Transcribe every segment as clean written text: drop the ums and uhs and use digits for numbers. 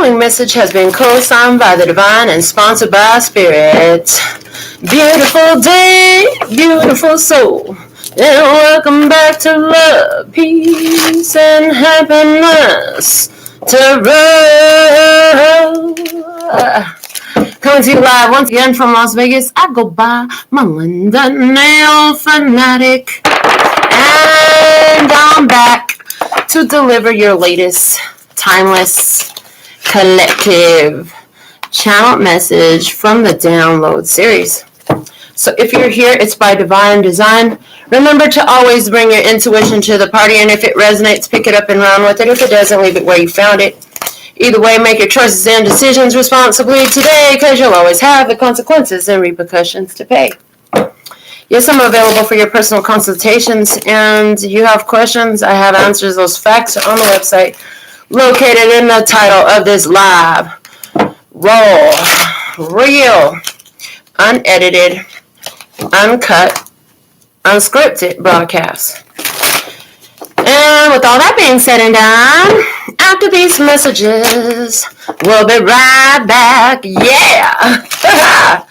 following message has been co-signed by the divine and sponsored by Spirit. Beautiful day, beautiful soul, and welcome back to love, peace, and happiness. Tarot. Coming to you live once again from Las Vegas. I go by Melinda NailFanatic, and I'm back to deliver your latest timeless collective channel message from the download series. So if you're here, it's by divine design. Remember to always bring your intuition to the party, and if it resonates, pick it up and run with it. If it doesn't, leave it where you found it. Either way, make your choices and decisions responsibly today, because you'll always have the consequences and repercussions to pay. Yes, I'm available for your personal consultations, and you have questions, I have answers. Those facts are on the website, located in the title of this live, raw, real, unedited, uncut, unscripted broadcast. And with all that being said and done, after these messages, we'll be right back. Yeah!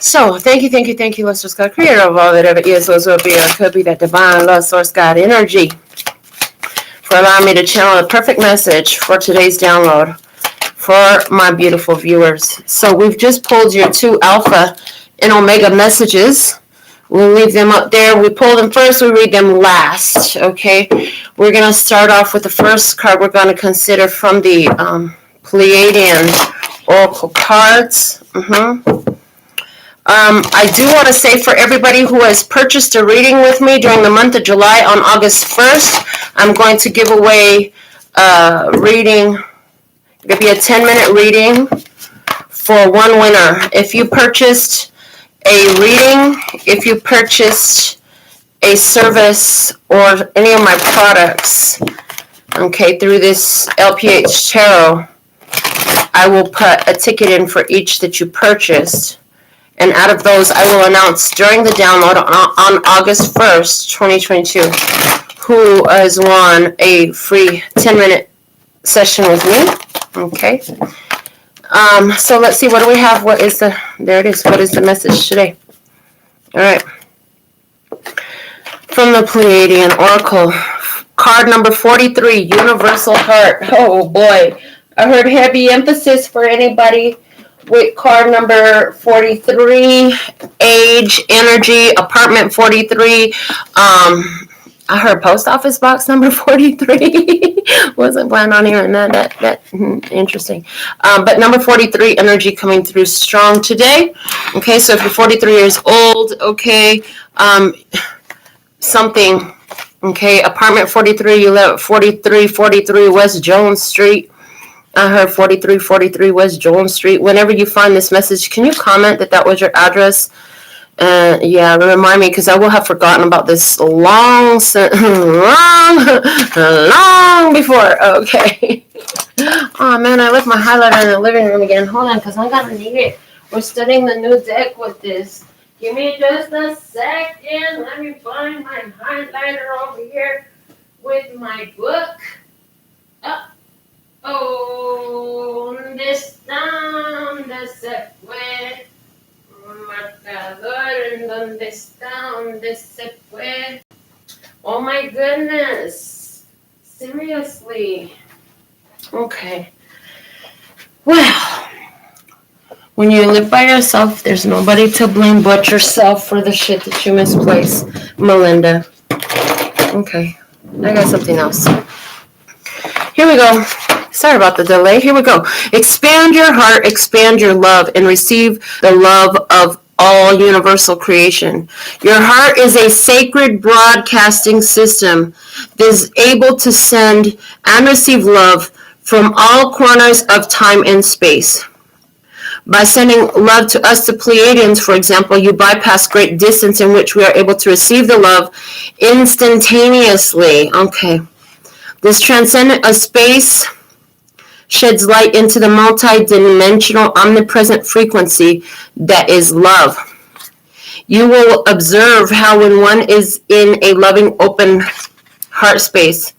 So, thank you, Lord Source God, creator of all that ever is, was, will be, or could be, that divine love, Source God energy, for allowing me to channel the perfect message for today's download for my beautiful viewers. So, we've just pulled your 2 alpha and omega messages. We'll leave them up there. We pull them first, we read them last, okay? We're going to start off with the first card we're going to consider from the Pleiadian Oracle cards. I do want to say, for everybody who has purchased a reading with me during the month of July on August 1st, I'm going to give away a reading. It'll be a 10-minute reading for one winner. If you purchased a reading, if you purchased a service or any of my products, okay, through this LPHtarot, I will put a ticket in for each that you purchased. And out of those, I will announce during the download on August 1st, 2022, who has won a free 10-minute session with me. Okay. So let's see, what do we have? What is the, there it is. What is the message today? All right. From the Pleiadian Oracle, card number 43, Universal Heart. Oh boy. I heard heavy emphasis for anybody with card number 43, age, energy, apartment 43. I heard post office box number 43. Wasn't planning on hearing that. Interesting. But number 43, energy coming through strong today. Okay, so if you're 43 years old, okay, something, okay, apartment 43, you live at 4343 West Jones Street. I heard 4343 West Jones Street. Whenever you find this message, can you comment that was your address? Yeah, remind me, because I will have forgotten about this long before. Okay. Oh man, I left my highlighter in the living room again. Hold on, because I'm gonna need it. We're studying the new deck with this. Give me just a second. Let me find my highlighter over here with my book. ¿Dónde se fue? Marcador, ¿dónde se fue? Oh my goodness. Seriously. Okay. Well, when you live by yourself, there's nobody to blame but yourself for the shit that you misplaced, Melinda. Okay. I got something else. Here we go. Sorry about the delay. Here we go. Expand your heart, expand your love, and receive the love of all universal creation. Your heart is a sacred broadcasting system that is able to send and receive love from all corners of time and space. By sending love to us, the Pleiadians, for example, you bypass great distance in which we are able to receive the love instantaneously. Okay. This transcendent of space sheds light into the multi-dimensional, omnipresent frequency that is love. You will observe how when one is in a loving, open heart space,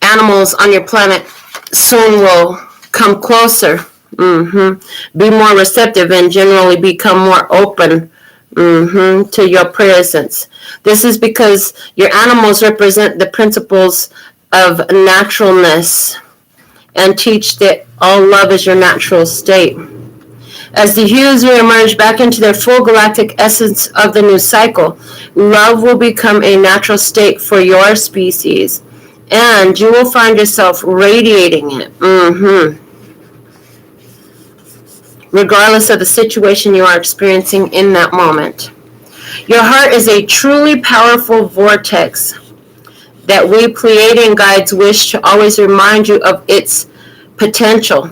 animals on your planet soon will come closer. Be more receptive and generally become more open to your presence. This is because your animals represent the principles of naturalness and teach that all love is your natural state. As the hues reemerge back into their full galactic essence of the new cycle, love will become a natural state for your species, and you will find yourself radiating it. Regardless of the situation you are experiencing in that moment. Your heart is a truly powerful vortex that we Pleiadian guides wish to always remind you of its potential.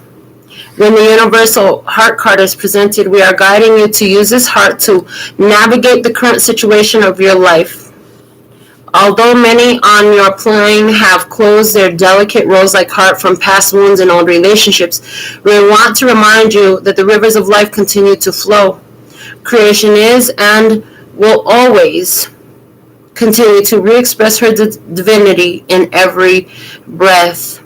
When the universal heart card is presented, we are guiding you to use this heart to navigate the current situation of your life. Although many on your plane have closed their delicate rose-like heart from past wounds and old relationships, we want to remind you that the rivers of life continue to flow. Creation is and will always continue to re-express her divinity in every breath.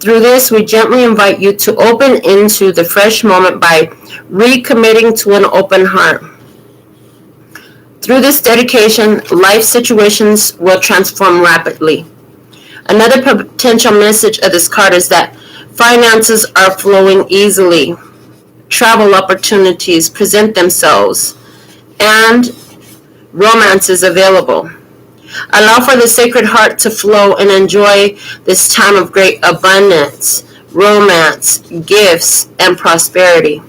Through this, we gently invite you to open into the fresh moment by recommitting to an open heart. Through this dedication, life situations will transform rapidly. Another potential message of this card is that finances are flowing easily. Travel opportunities present themselves, and romance is available. Allow for the Sacred Heart to flow and enjoy this time of great abundance, romance, gifts, and prosperity.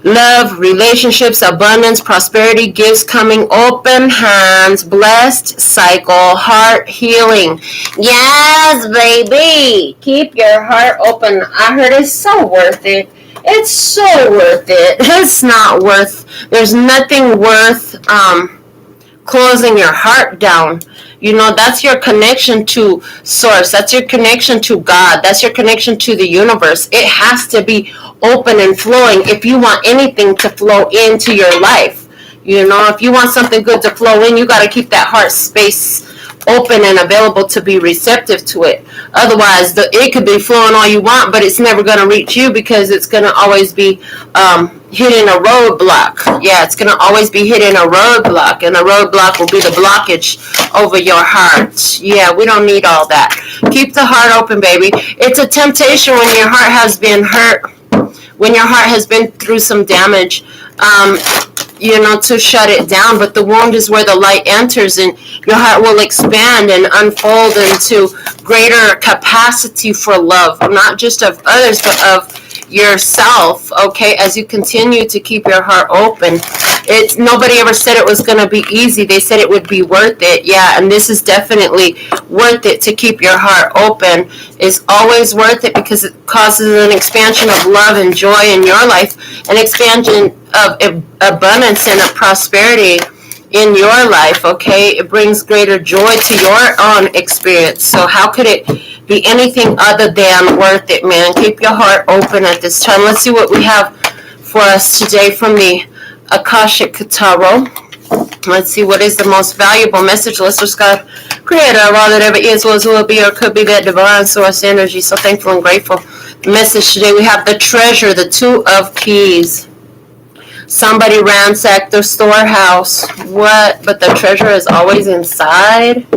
Love, relationships, abundance, prosperity, gifts coming, open hands, blessed cycle, heart healing. Yes, baby. Keep your heart open. I heard it's so worth it. It's so worth it. It's not worth, there's nothing worth closing your heart down. You know, that's your connection to source. That's your connection to God. That's your connection to the universe. It has to be open and flowing if you want anything to flow into your life. You know, if you want something good to flow in, you got to keep that heart space open and available to be receptive to it. Otherwise, it could be flowing all you want, but it's never going to reach you because it's going to always be hitting a roadblock. Yeah, it's going to always be hitting a roadblock, and a roadblock will be the blockage over your heart. Yeah, we don't need all that. Keep the heart open, baby. It's a temptation when your heart has been hurt, when your heart has been through some damage, to shut it down. But the wound is where the light enters, and your heart will expand and unfold into greater capacity for love, not just of others, but of yourself, okay, as you continue to keep your heart open. Nobody ever said it was going to be easy. They said it would be worth it. Yeah, and this is definitely worth it. To keep your heart open is always worth it because it causes an expansion of love and joy in your life, an expansion of abundance and of prosperity in your life, okay? It brings greater joy to your own experience. So how could it be anything other than worth it, man? Keep your heart open at this time. Let's see what we have for us today from the Akashic Tarot. Let's see what is the most valuable message. Let's just God, creator of all that ever is, was, will be, or could be, that divine source energy. So thankful and grateful. The message today, we have the treasure, the Two of Keys. Somebody ransacked the storehouse. What? But the treasure is always inside.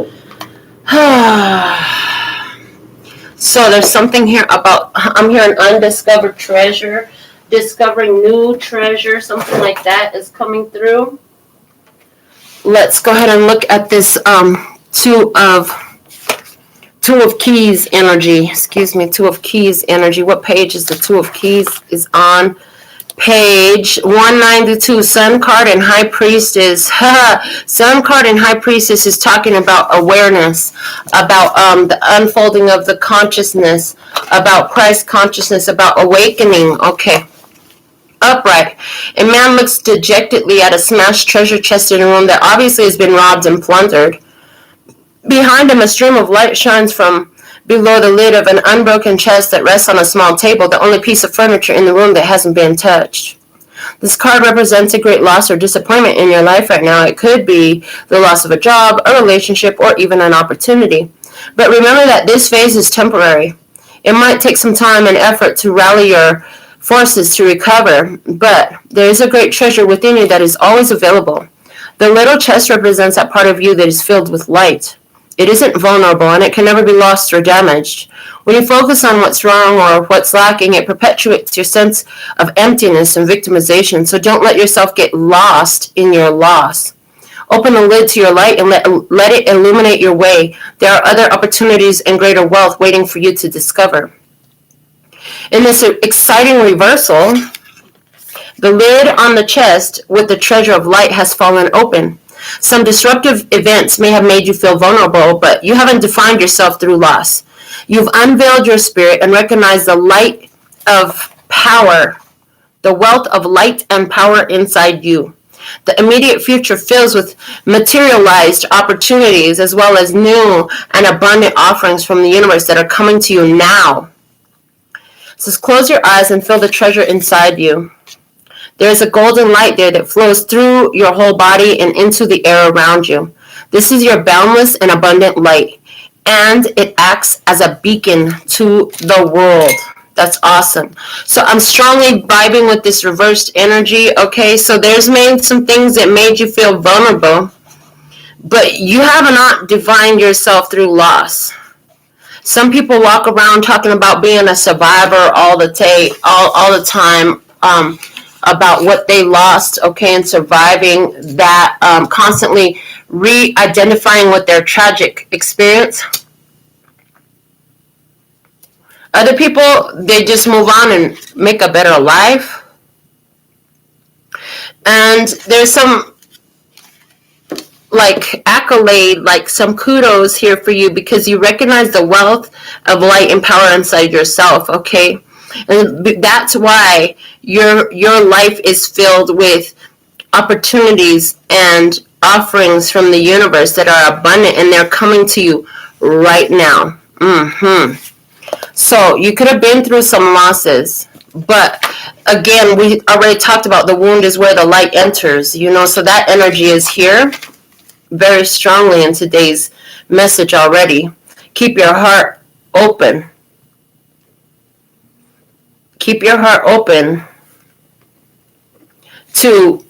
So there's something here about, I'm hearing undiscovered treasure, discovering new treasure, something like that is coming through. Let's go ahead and look at this Two of Keys energy. Two of Keys energy. What page is the Two of Keys is on? Page 192, Sun card and High Priestess. Sun card and High Priestess is talking about awareness, about the unfolding of the consciousness, about Christ consciousness, about awakening. Okay. Upright. A man looks dejectedly at a smashed treasure chest in a room that obviously has been robbed and plundered. Behind him, a stream of light shines from below the lid of an unbroken chest that rests on a small table, the only piece of furniture in the room that hasn't been touched. This card represents a great loss or disappointment in your life right now. It could be the loss of a job, a relationship, or even an opportunity. But remember that this phase is temporary. It might take some time and effort to rally your forces to recover, but there is a great treasure within you that is always available. The little chest represents that part of you that is filled with light. It isn't vulnerable, and it can never be lost or damaged. When you focus on what's wrong or what's lacking, it perpetuates your sense of emptiness and victimization, so don't let yourself get lost in your loss. Open the lid to your light and let it illuminate your way. There are other opportunities and greater wealth waiting for you to discover. In this exciting reversal, the lid on the chest with the treasure of light has fallen open. Some disruptive events may have made you feel vulnerable, but you haven't defined yourself through loss. You've unveiled your spirit and recognized the light of power, the wealth of light and power inside you. The immediate future fills with materialized opportunities as well as new and abundant offerings from the universe that are coming to you now. So close your eyes and feel the treasure inside you. There is a golden light there that flows through your whole body and into the air around you. This is your boundless and abundant light, and it acts as a beacon to the world. That's awesome. So I'm strongly vibing with this reversed energy, okay? So there's maybe some things that made you feel vulnerable, but you have not defined yourself through loss. Some people walk around talking about being a survivor all the time, about what they lost, okay, and surviving that, constantly re-identifying with their tragic experience. Other people, they just move on and make a better life. And there's some accolade, some kudos here for you because you recognize the wealth of light and power inside yourself, okay? And that's why your life is filled with opportunities and offerings from the universe that are abundant, and they're coming to you right now. So you could have been through some losses, but again, we already talked about the wound is where the light enters, so that energy is here very strongly in today's message already. Keep your heart open. Keep your heart open to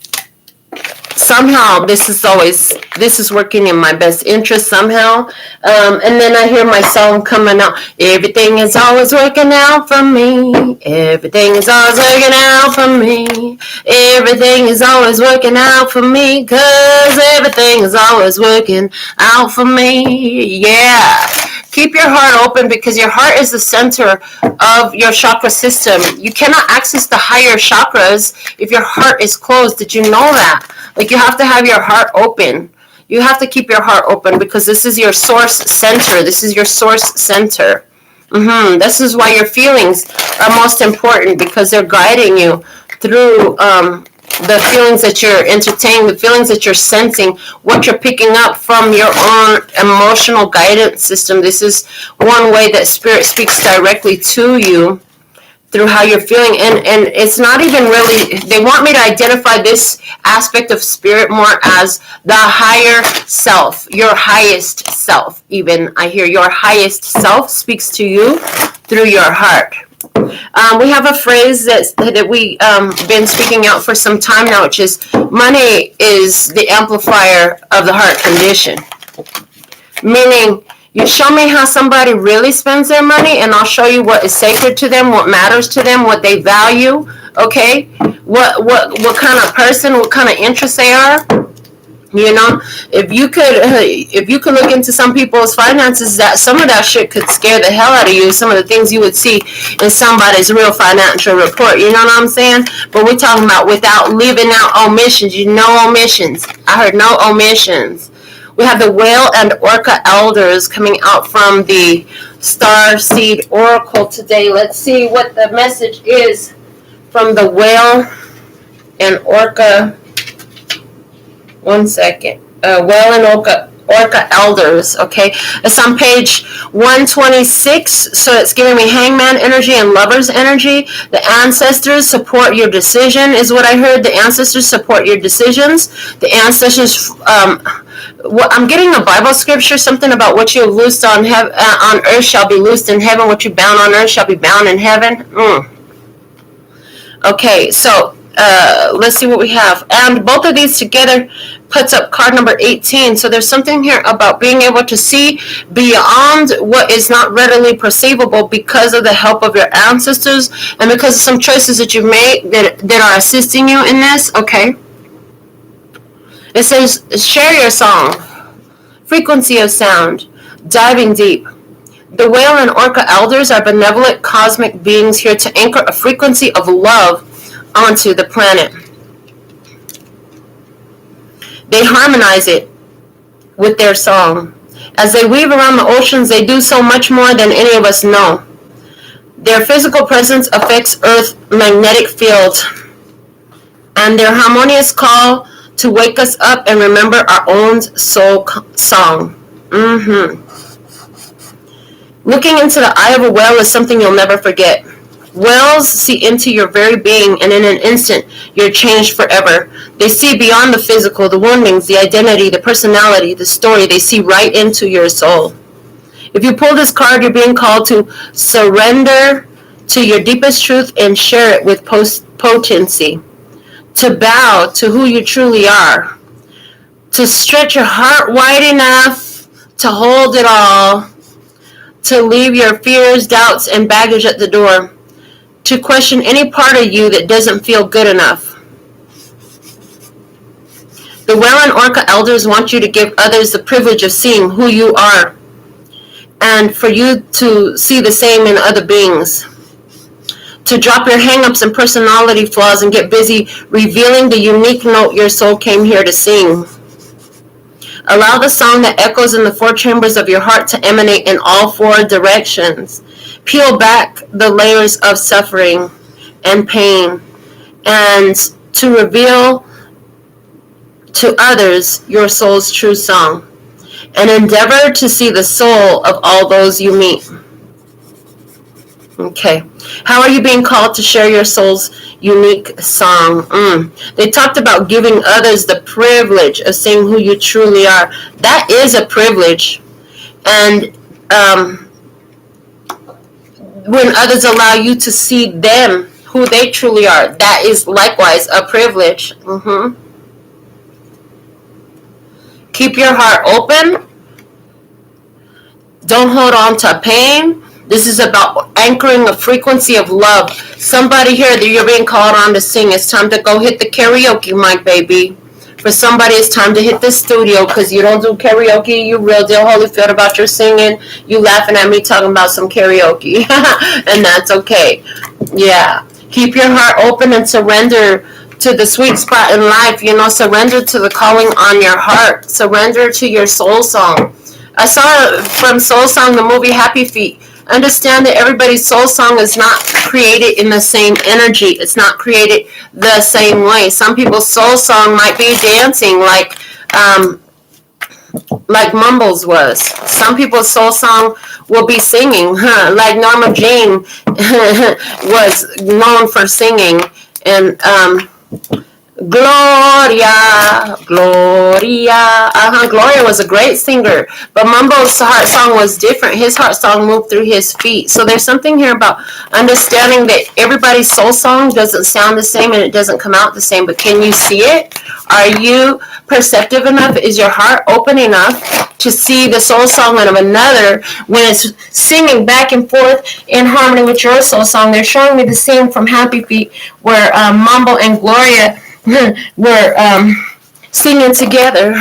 somehow this is working in my best interest somehow. And then I hear my song coming out. Everything is always working out for me. Everything is always working out for me. Everything is always working out for me. 'Cause everything is always working out for me. Yeah. Keep your heart open because your heart is the center of your chakra system. You cannot access the higher chakras if your heart is closed. Did you know that? You have to have your heart open. You have to keep your heart open because this is your source center. This is your source center. This is why your feelings are most important because they're guiding you through the feelings that you're entertaining, the feelings that you're sensing, what you're picking up from your own emotional guidance system. This is one way that Spirit speaks directly to you through how you're feeling. And it's not even really, they want me to identify this aspect of Spirit more as the higher self, your highest self. Even I hear your highest self speaks to you through your heart. We have a phrase that we been speaking out for some time now, which is money is the amplifier of the heart condition. Meaning, you show me how somebody really spends their money, and I'll show you what is sacred to them, what matters to them, what they value. Okay, what kind of person, what kind of interests they are. If you could look into some people's finances, that some of that shit could scare the hell out of you. Some of the things you would see in somebody's real financial report. You know what I'm saying? But we're talking about without leaving out omissions. No omissions. I heard no omissions. We have the Whale and Orca elders coming out from the Star Seed Oracle today. Let's see what the message is from the Whale and Orca. One second. Whale and Orca elders, okay? It's on page 126, so it's giving me hangman energy and lover's energy. The ancestors support your decision, is what I heard. The ancestors support your decisions. The ancestors, I'm getting a Bible scripture, something about what you have loosed on earth shall be loosed in heaven, what you bound on earth shall be bound in heaven. Okay, so let's see what we have. And both of these together puts up card number 18. So there's something here about being able to see beyond what is not readily perceivable because of the help of your ancestors and because of some choices that you've made that are assisting you in this. Okay. It says, share your song, frequency of sound, diving deep. The whale and orca elders are benevolent cosmic beings here to anchor a frequency of love onto the planet. They harmonize it with their song. As they weave around the oceans, they do so much more than any of us know. Their physical presence affects Earth's magnetic field, and their harmonious call to wake us up and remember our own soul song. Looking into the eye of a whale is something you'll never forget. Whales see into your very being, and in an instant, you're changed forever. They see beyond the physical, the woundings, the identity, the personality, the story. They see right into your soul. If you pull this card, you're being called to surrender to your deepest truth and share it with potency. To bow to who you truly are. To stretch your heart wide enough to hold it all. To leave your fears, doubts, and baggage at the door. To question any part of you that doesn't feel good enough. The whale and orca elders want you to give others the privilege of seeing who you are, and for you to see the same in other beings. To drop your hang-ups and personality flaws and get busy revealing the unique note your soul came here to sing. Allow the song that echoes in the four chambers of your heart to emanate in all four directions. Peel back the layers of suffering and pain, and to reveal to others your soul's true song, and endeavor to see the soul of all those you meet. Okay. How are you being called to share your soul's unique song? They talked about giving others the privilege of seeing who you truly are. That is a privilege. And when others allow you to see them, who they truly are, that is likewise a privilege. Keep your heart open. Don't hold on to pain. This is about anchoring a frequency of love. Somebody here that you're being called on to sing. It's time to go hit the karaoke mic, baby. For somebody, it's time to hit the studio because you don't do karaoke. You real deal Holyfield about your singing. You laughing at me talking about some karaoke. And that's okay. Yeah. Keep your heart open and surrender to the sweet spot in life. You know, surrender to the calling on your heart. Surrender to your soul song. I saw from Soul Song, the movie Happy Feet. Understand that everybody's soul song is not created in the same energy. It's not created the same way. Some people's soul song might be dancing like Mumbles was. Some people's soul song will be singing, like Norma Jean was known for singing. And Gloria, Gloria. Gloria was a great singer, but Mumbo's heart song was different. His heart song moved through his feet. So there's something here about understanding that everybody's soul song doesn't sound the same and it doesn't come out the same, but can you see it? Are you perceptive enough? Is your heart open enough to see the soul song of another when it's singing back and forth in harmony with your soul song? They're showing me the scene from Happy Feet where Mumbo and Gloria were singing together.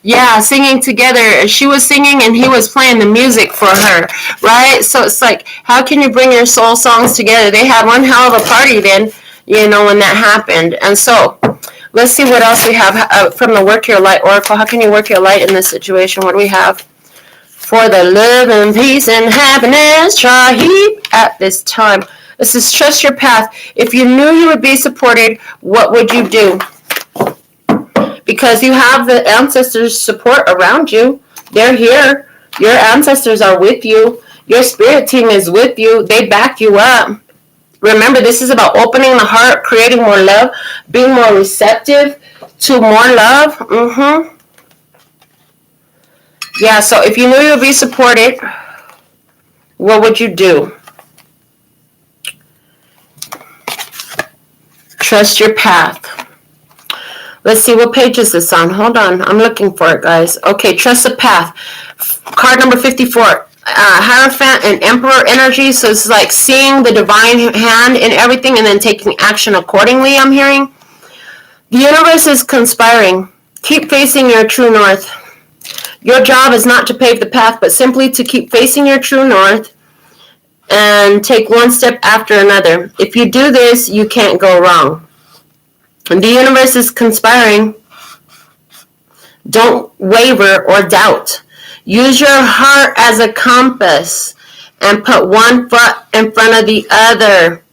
Yeah, singing together. She was singing and he was playing the music for her, right? So it's like, how can you bring your soul songs together? They had one hell of a party then, you know, when that happened. And so let's see what else we have from the Work Your Light Oracle. How can you work your light in this situation? What do we have? For the love and peace and happiness, try heap at this time. This is trust your path. If you knew you would be supported, what would you do? because you have the ancestors' support around you. They're here. Your ancestors are with you. Your spirit team is with you. They back you up. Remember, this is about opening the heart, creating more love, being more receptive to more love. Yeah, so if you knew you would be supported, what would you do? Trust your path. Let's see, what page is this on? Hold on, I'm looking for it, guys. Okay, trust the path. Card number 54. Hierophant and Emperor energy. So it's like seeing the divine hand in everything and then taking action accordingly, I'm hearing. The universe is conspiring. Keep facing your true north. Your job is not to pave the path, but simply to keep facing your true north and take one step after another. If you do this, you can't go wrong. And the universe is conspiring. Don't waver or doubt. Use your heart as a compass and put one foot in front of the other.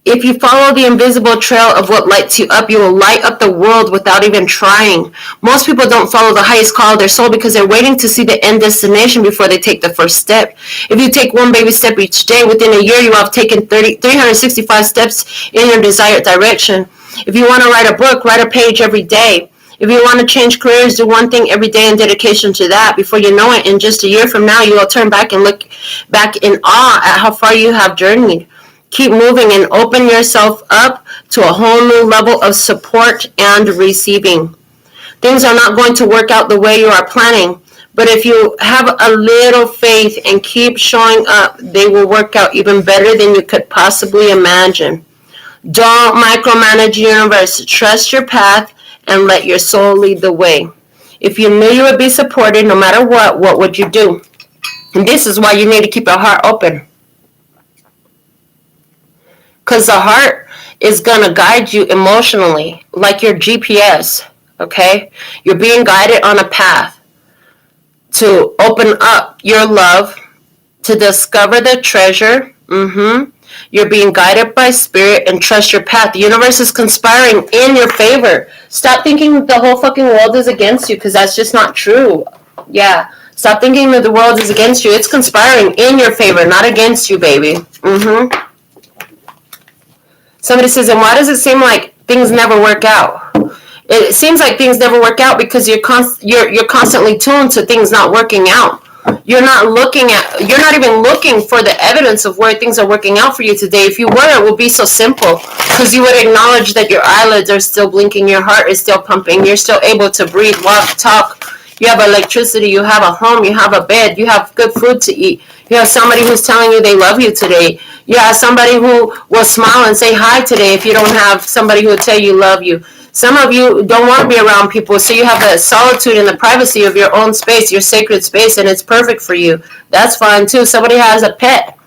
If you follow the invisible trail of what lights you up, you will light up the world without even trying. Most people don't follow the highest call of their soul because they're waiting to see the end destination before they take the first step. If you take one baby step each day, within a year you will have taken 365 steps in your desired direction. If you want to write a book, write a page every day. If you want to change careers, do one thing every day in dedication to that. Before you know it, in just a year from now, you will turn back and look back in awe at how far you have journeyed. Keep moving and open yourself up to a whole new level of support and receiving. Things are not going to work out the way you are planning, but if you have a little faith and keep showing up, they will work out even better than you could possibly imagine. Don't micromanage the universe. Trust your path and let your soul lead the way. If you knew you would be supported no matter what would you do? And this is why you need to keep your heart open. Because the heart is going to guide you emotionally, like your GPS, okay? You're being guided on a path to open up your love, to discover the treasure. You're being guided by spirit, and trust your path. The universe is conspiring in your favor. Stop thinking the whole fucking world is against you, because that's just not true. Yeah. Stop thinking that the world is against you. It's conspiring in your favor, not against you, baby. Somebody says, and why does it seem like things never work out? It seems like things never work out because you're constantly tuned to things not working out. You're not even looking for the evidence of where things are working out for you today. If you were, it would be so simple, because you would acknowledge that your eyelids are still blinking, your heart is still pumping, you're still able to breathe, walk, talk, you have electricity, you have a home, you have a bed, you have good food to eat, you have somebody who's telling you they love you today, you have somebody who will smile and say hi today if you don't have somebody who will tell you love you. Some of you don't want to be around people, so you have the solitude and the privacy of your own space, your sacred space, and it's perfect for you. That's fine, too. Somebody has a pet.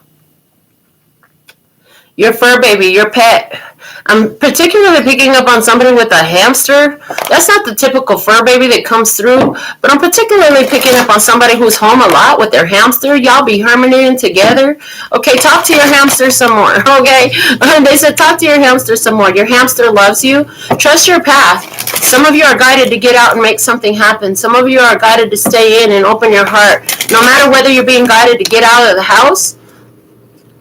Your fur baby, your pet. I'm particularly picking up on somebody with a hamster. That's not the typical fur baby that comes through, but I'm particularly picking up on somebody who's home a lot with their hamster. Y'all be harmonizing together. Okay, talk to your hamster some more, okay? They said talk to your hamster some more. Your hamster loves you. Trust your path. Some of you are guided to get out and make something happen. Some of you are guided to stay in and open your heart. No matter whether you're being guided to get out of the house,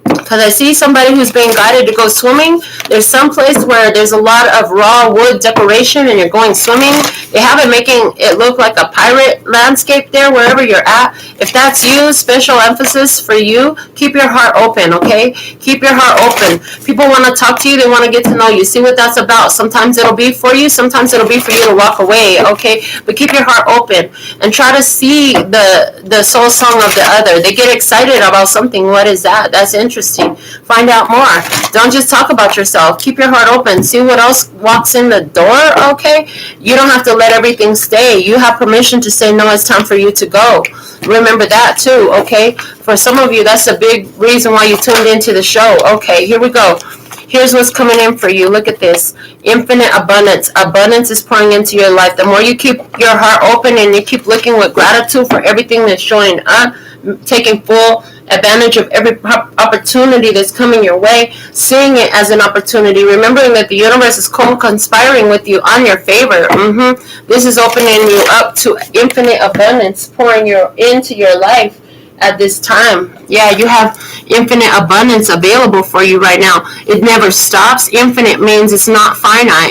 because I see somebody who's being guided to go swimming. There's some place where there's a lot of raw wood decoration and you're going swimming. They have it making it look like a pirate landscape there wherever you're at. If that's you, special emphasis for you, keep your heart open, okay? Keep your heart open. People want to talk to you. They want to get to know you. See what that's about. Sometimes it'll be for you. Sometimes it'll be for you to walk away, okay? But keep your heart open and try to see the soul song of the other. They get excited about something. What is that? That's interesting. Find out more. Don't just talk about yourself. Keep your heart open. See what else walks in the door, okay? You don't have to let everything stay. You have permission to say, no, it's time for you to go. Remember that too, okay? For some of you, that's a big reason why you tuned into the show. Okay, here we go. Here's what's coming in for you. Look at this. Infinite abundance. Abundance is pouring into your life. The more you keep your heart open and you keep looking with gratitude for everything that's showing up, taking full advantage of every opportunity that's coming your way, seeing it as an opportunity, remembering that the universe is conspiring with you on your favor. This is opening you up to infinite abundance, pouring into your life at this time. Yeah, you have infinite abundance available for you right now. It never stops. Infinite means it's not finite.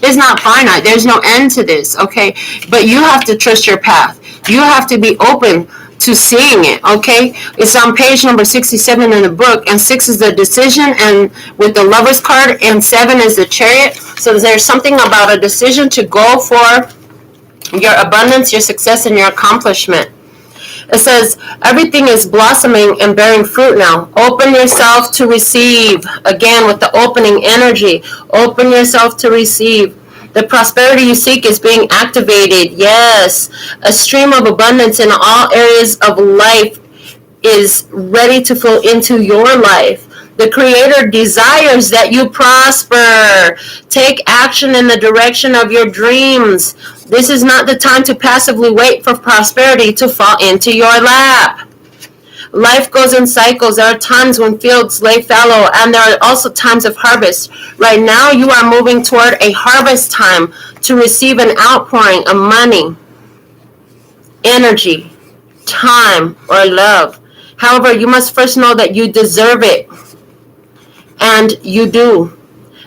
It's not finite. There's no end to this, okay? But you have to trust your path. You have to be open to seeing it, okay? It's on page number 67 in the book, and 6 is the decision, and with the Lover's card, and 7 is the Chariot. So there's something about a decision to go for your abundance, your success, and your accomplishment. It says, everything is blossoming and bearing fruit now. Open yourself to receive. Again, with the opening energy. Open yourself to receive. The prosperity you seek is being activated. Yes. A stream of abundance in all areas of life is ready to flow into your life. The Creator desires that you prosper. Take action in the direction of your dreams. This is not the time to passively wait for prosperity to fall into your lap. Life goes in cycles. There are times when fields lay fallow, and there are also times of harvest. Right now, you are moving toward a harvest time to receive an outpouring of money, energy, time, or love. However, you must first know that you deserve it. And you do.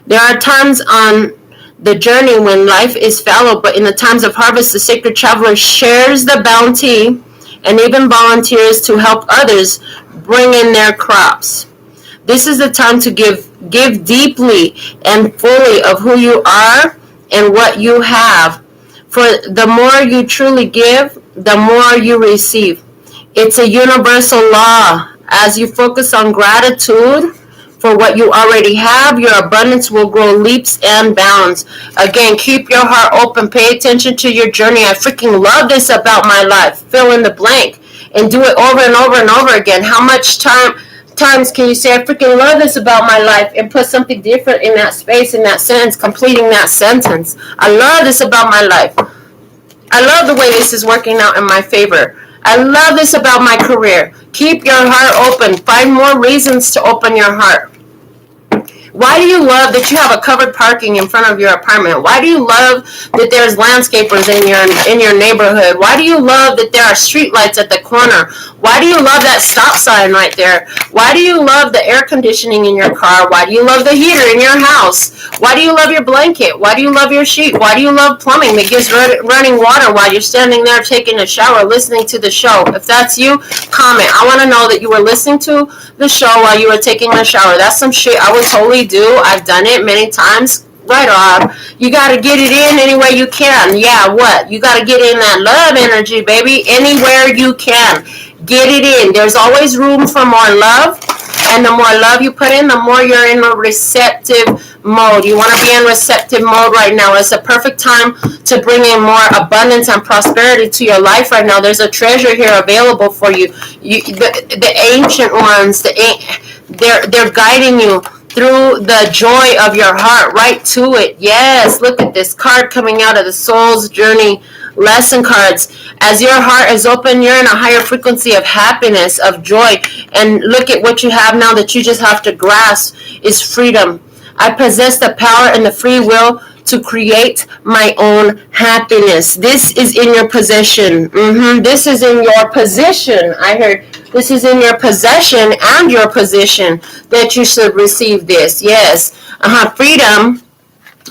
There are times on the journey when life is fallow, but in the times of harvest, the sacred traveler shares the bounty and even volunteers to help others bring in their crops. This is the time to give deeply and fully of who you are and what you have. For the more you truly give, the more you receive. It's a universal law. As you focus on gratitude for what you already have, your abundance will grow leaps and bounds. Again, keep your heart open. Pay attention to your journey. I freaking love this about my life. Fill in the blank and do it over and over and over again. How much times can you say, I freaking love this about my life, and put something different in that space, in that sentence, completing that sentence? I love this about my life. I love the way this is working out in my favor. I love this about my career. Keep your heart open. Find more reasons to open your heart. Why do you love that you have a covered parking in front of your apartment? Why do you love that there's landscapers in your neighborhood? Why do you love that there are street lights at the corner? Why do you love that stop sign right there? Why do you love the air conditioning in your car? Why do you love the heater in your house? Why do you love your blanket? Why do you love your sheet? Why do you love plumbing that gives running water while you're standing there taking a shower, listening to the show? If that's you, comment. I want to know that you were listening to the show while you were taking a shower. That's some shit I would totally do. I've done it many times. Right on. You got to get it in any way you can. Yeah, what? You got to get in that love energy, baby, anywhere you can. Get it in. There's always room for more love, and the more love you put in, the more you're in a receptive mode. You want to be in receptive mode right now. It's a perfect time to bring in more abundance and prosperity to your life right now. There's a treasure here available for you. The ancient ones, they're guiding you through the joy of your heart, right to it. Yes, look at this card coming out of the Soul's Journey lesson cards. As your heart is open, you're in a higher frequency of happiness, of joy. And look at what you have now that you just have to grasp is freedom. I possess the power and the free will to create my own happiness. This is in your possession. This is in your position. I heard this is in your possession and your position that you should receive this. Yes. Freedom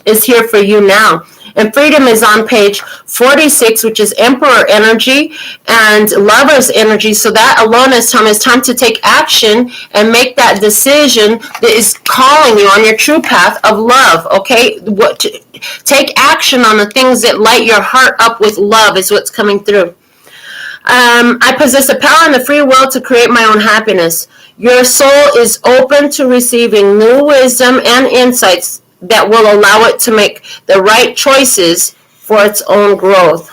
is here for you now. And freedom is on page 46, which is Emperor energy and Lover's energy. So that alone is time to take action and make that decision that is calling you on your true path of love, okay? Take action on the things that light your heart up with love is what's coming through. I possess the power and the free will to create my own happiness. Your soul is open to receiving new wisdom and insights that will allow it to make the right choices for its own growth.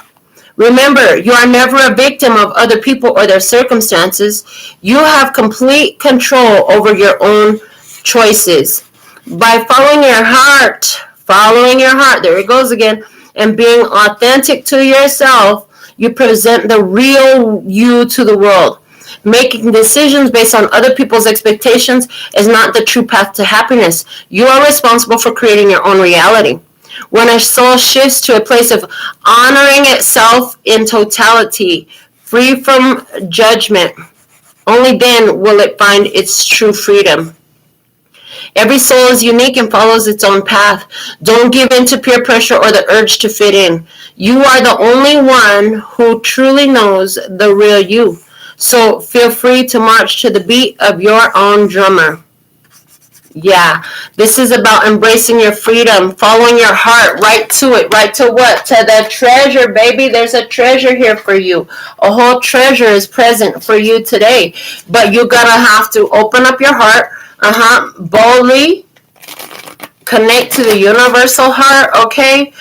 Remember, you are never a victim of other people or their circumstances. You have complete control over your own choices. By following your heart, there it goes again, and being authentic to yourself, you present the real you to the world. Making decisions based on other people's expectations is not the true path to happiness. You are responsible for creating your own reality. When a soul shifts to a place of honoring itself in totality, free from judgment, only then will it find its true freedom. Every soul is unique and follows its own path. Don't give in to peer pressure or the urge to fit in. You are the only one who truly knows the real you. So feel free to march to the beat of your own drummer. Yeah, this is about embracing your freedom, following your heart, right to it. Right to what? To the treasure, baby. There's a treasure here for you. A whole treasure is present for you today. But you're going to have to open up your heart, boldly connect to the universal heart, okay?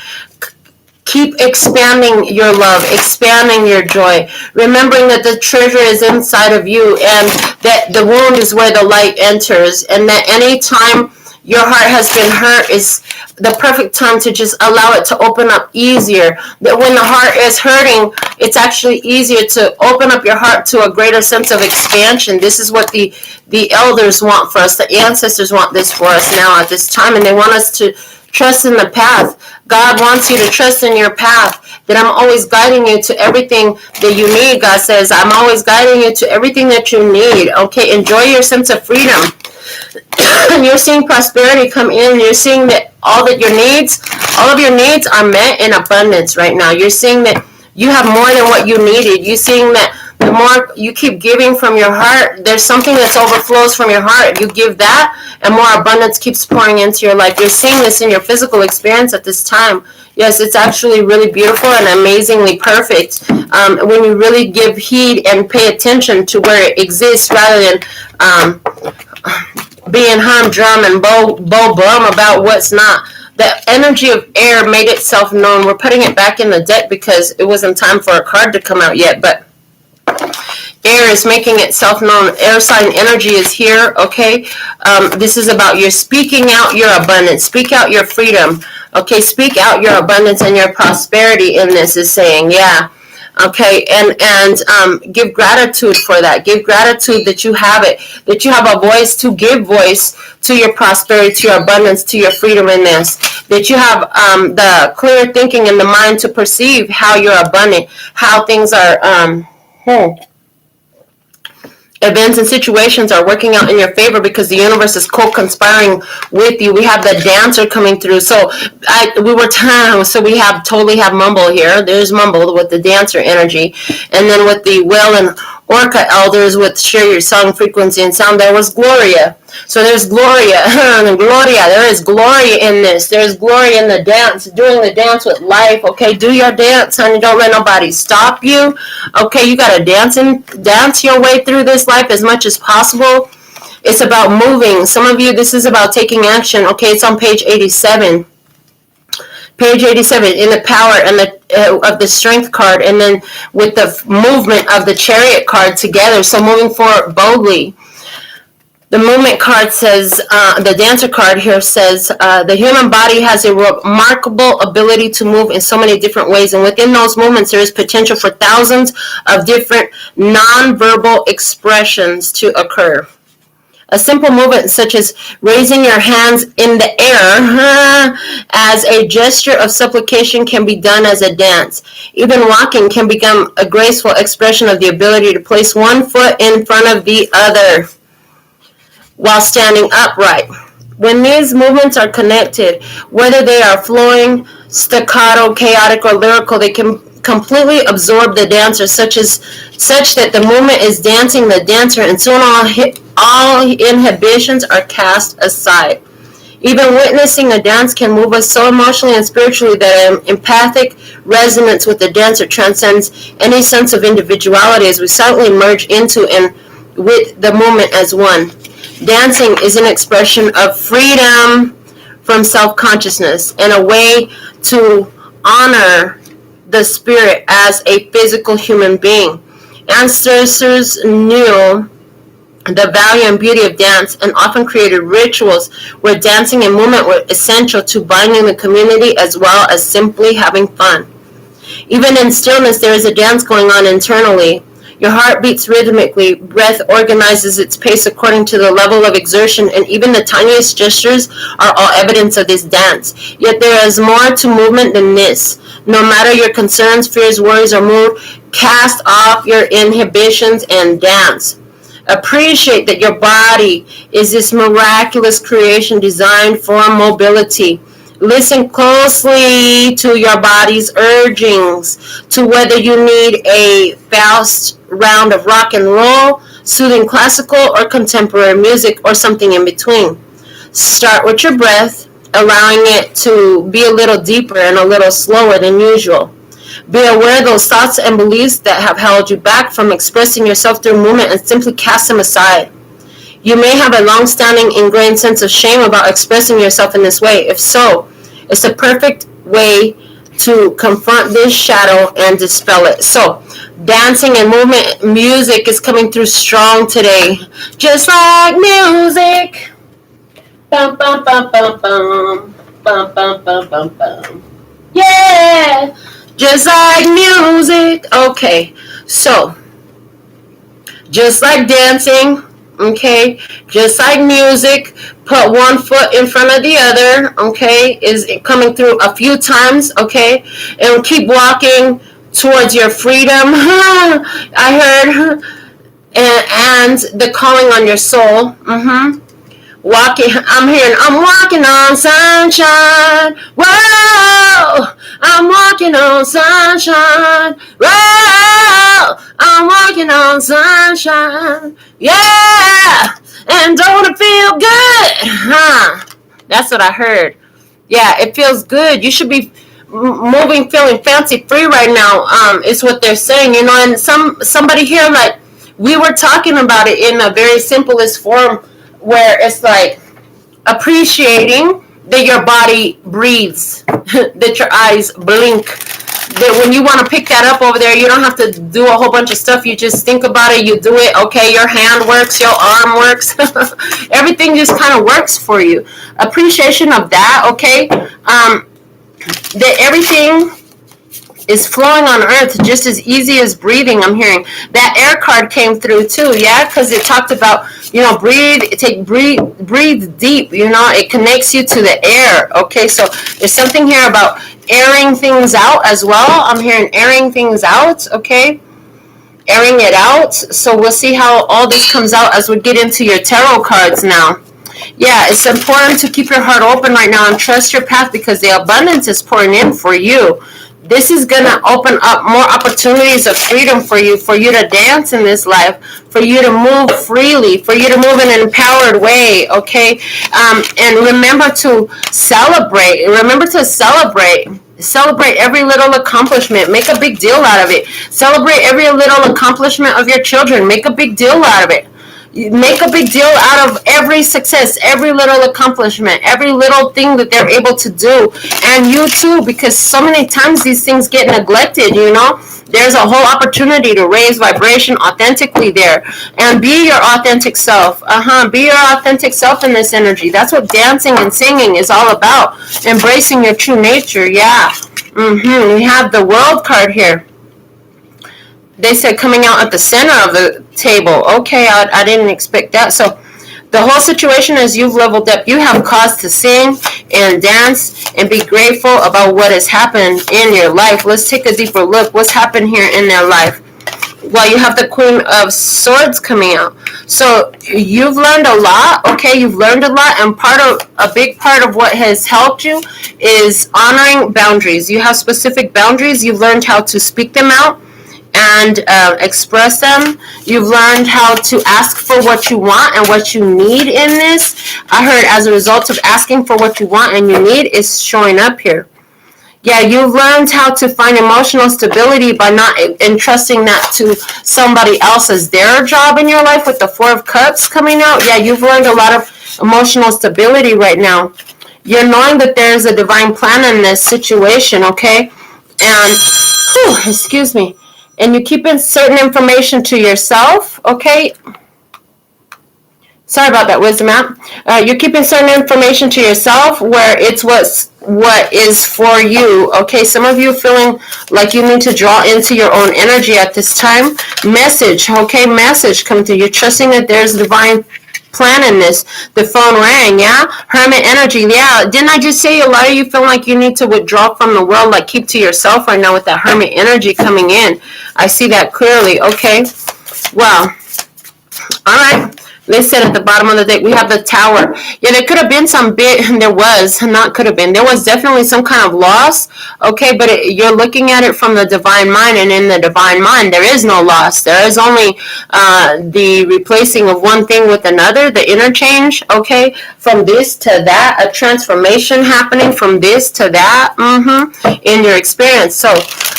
Keep expanding your love, expanding your joy, remembering that the treasure is inside of you and that the wound is where the light enters, and that any time your heart has been hurt is the perfect time to just allow it to open up easier. That when the heart is hurting, it's actually easier to open up your heart to a greater sense of expansion. This is what the elders want for us. The ancestors want this for us now at this time, and they want us to trust in the path. God wants you to trust in your path, that I'm always guiding you to everything that you need. God says, I'm always guiding you to everything that you need. Okay, enjoy your sense of freedom. And you're seeing prosperity come in. You're seeing that all of your needs are met in abundance right now. You're seeing that you have more than what you needed. You're seeing that the more you keep giving from your heart, there's something that overflows from your heart. You give that, and more abundance keeps pouring into your life. You're seeing this in your physical experience at this time. Yes, it's actually really beautiful and amazingly perfect when you really give heed and pay attention to where it exists, rather than being humdrum and bum about what's not. The energy of air made itself known. We're putting it back in the deck because it wasn't time for a card to come out yet, but air is making itself known. Air sign energy is here, okay? This is about your speaking out your abundance. Speak out your freedom, okay? Speak out your abundance and your prosperity in this is saying, yeah. Okay, and give gratitude for that. Give gratitude that you have it, that you have a voice to give voice to your prosperity, to your abundance, to your freedom in this. That you have the clear thinking in the mind to perceive how you're abundant, how things are, events and situations are working out in your favor because the universe is co-conspiring with you. We have the dancer coming through. So we totally have Mumble here. There's Mumble with the dancer energy. And then with the whale and orca elders with share your song frequency and sound, there was Gloria. So there's Gloria. Gloria. There is glory in this. There's glory in the dance, doing the dance with life. Okay, do your dance, honey. Don't let nobody stop you. Okay, you got to dance your way through this life as much as possible. It's about moving. Some of you, this is about taking action. Okay, it's on page 87. Page 87 in the power and of the strength card, and then with the movement of the chariot card together. So moving forward boldly. The movement card says, the dancer card here says, the human body has a remarkable ability to move in so many different ways. And within those movements, there is potential for thousands of different non-verbal expressions to occur. A simple movement such as raising your hands in the air as a gesture of supplication can be done as a dance. Even walking can become a graceful expression of the ability to place one foot in front of the other while standing upright. When these movements are connected, whether they are flowing, staccato, chaotic, or lyrical, they can completely absorb the dancer, such that the movement is dancing the dancer, and soon all inhibitions are cast aside. Even witnessing a dance can move us so emotionally and spiritually that an empathic resonance with the dancer transcends any sense of individuality as we silently merge into and with the movement as one. Dancing is an expression of freedom from self-consciousness and a way to honor the spirit as a physical human being. Ancestors knew the value and beauty of dance and often created rituals where dancing and movement were essential to binding the community as well as simply having fun. Even in stillness, there is a dance going on internally. Your heart beats rhythmically. Breath organizes its pace according to the level of exertion, and even the tiniest gestures are all evidence of this dance. Yet there is more to movement than this. No matter your concerns, fears, worries, or mood, cast off your inhibitions and dance. Appreciate that your body is this miraculous creation designed for mobility. Listen closely to your body's urgings, to whether you need a fast round of rock and roll, soothing classical or contemporary music, or something in between. Start with your breath, allowing it to be a little deeper and a little slower than usual. Be aware of those thoughts and beliefs that have held you back from expressing yourself through movement, and simply cast them aside. You may have a long-standing ingrained sense of shame about expressing yourself in this way. If so, it's a perfect way to confront this shadow and dispel it. So, dancing and movement, music is coming through strong today. Just like music. Bum, bum, bum, bum, bum. Bum, bum, bum, bum, bum. Yeah! Just like music. Okay, so, just like dancing, okay, just like music, put one foot in front of the other, okay, is coming through a few times, okay, and keep walking towards your freedom. I heard, and the calling on your soul. Walking, I'm walking on sunshine. Whoa, I'm walking on sunshine. Whoa, I'm walking on sunshine. Yeah, and don't it feel good? That's what I heard. Yeah, it feels good. You should be moving, feeling fancy free right now. Is what they're saying, you know. And somebody here, like, we were talking about it in a very simplest form, where it's like appreciating that your body breathes, that your eyes blink, that when you want to pick that up over there, you don't have to do a whole bunch of stuff. You just think about it, you do it, okay, your hand works, your arm works, everything just kind of works for you. Appreciation of that, okay, that everything is flowing on earth just as easy as breathing. I'm hearing that air card came through too, yeah, because it talked about, you know, breathe deep, you know, it connects you to the air. Okay, so there's something here about airing things out as well. I'm hearing airing things out, okay, airing it out. So we'll see how all this comes out as we get into your tarot cards now. Yeah, it's important to keep your heart open right now and trust your path, because the abundance is pouring in for you. This is going to open up more opportunities of freedom for you to dance in this life, for you to move freely, for you to move in an empowered way, okay? And remember to celebrate. Celebrate every little accomplishment. Make a big deal out of it. Celebrate every little accomplishment of your children. Make a big deal out of it. Make a big deal out of every success, every little accomplishment, every little thing that they're able to do. And you too, because so many times these things get neglected, you know. There's a whole opportunity to raise vibration authentically there. And be your authentic self. Be your authentic self in this energy. That's what dancing and singing is all about. Embracing your true nature, yeah. We have the World card here. They said coming out at the center of the table. Okay, I didn't expect that. So the whole situation is you've leveled up. You have cause to sing and dance and be grateful about what has happened in your life. Let's take a deeper look. What's happened here in their life? Well, you have the Queen of Swords coming out. So you've learned a lot. Okay, you've learned a lot. And a big part of what has helped you is honoring boundaries. You have specific boundaries. You've learned how to speak them out and express them. You've learned how to ask for what you want and what you need in this. I heard as a result of asking for what you want and you need is showing up here. Yeah, you've learned how to find emotional stability by not entrusting that to somebody else as their job in your life with the Four of Cups coming out. Yeah, you've learned a lot of emotional stability right now. You're knowing that there's a divine plan in this situation, okay? And, excuse me. And you keep in certain information to yourself, okay? Sorry about that, Wisdom app. You're keeping certain information to yourself where it's what is for you. Okay, some of you feeling like you need to draw into your own energy at this time. Message, okay, message come through. You're trusting that there's divine plan in this. The phone rang, yeah? Hermit energy, yeah. Didn't I just say a lot of you feel like you need to withdraw from the world, like keep to yourself right now with that hermit energy coming in? I see that clearly, okay? Well, all right. They said at the bottom of the deck, we have the Tower. Yeah, there could have been some bit, there was, not could have been. There was definitely some kind of loss, okay, but you're looking at it from the divine mind, and in the divine mind, there is no loss. There is only the replacing of one thing with another, the interchange, okay, from this to that, a transformation happening from this to that, in your experience. So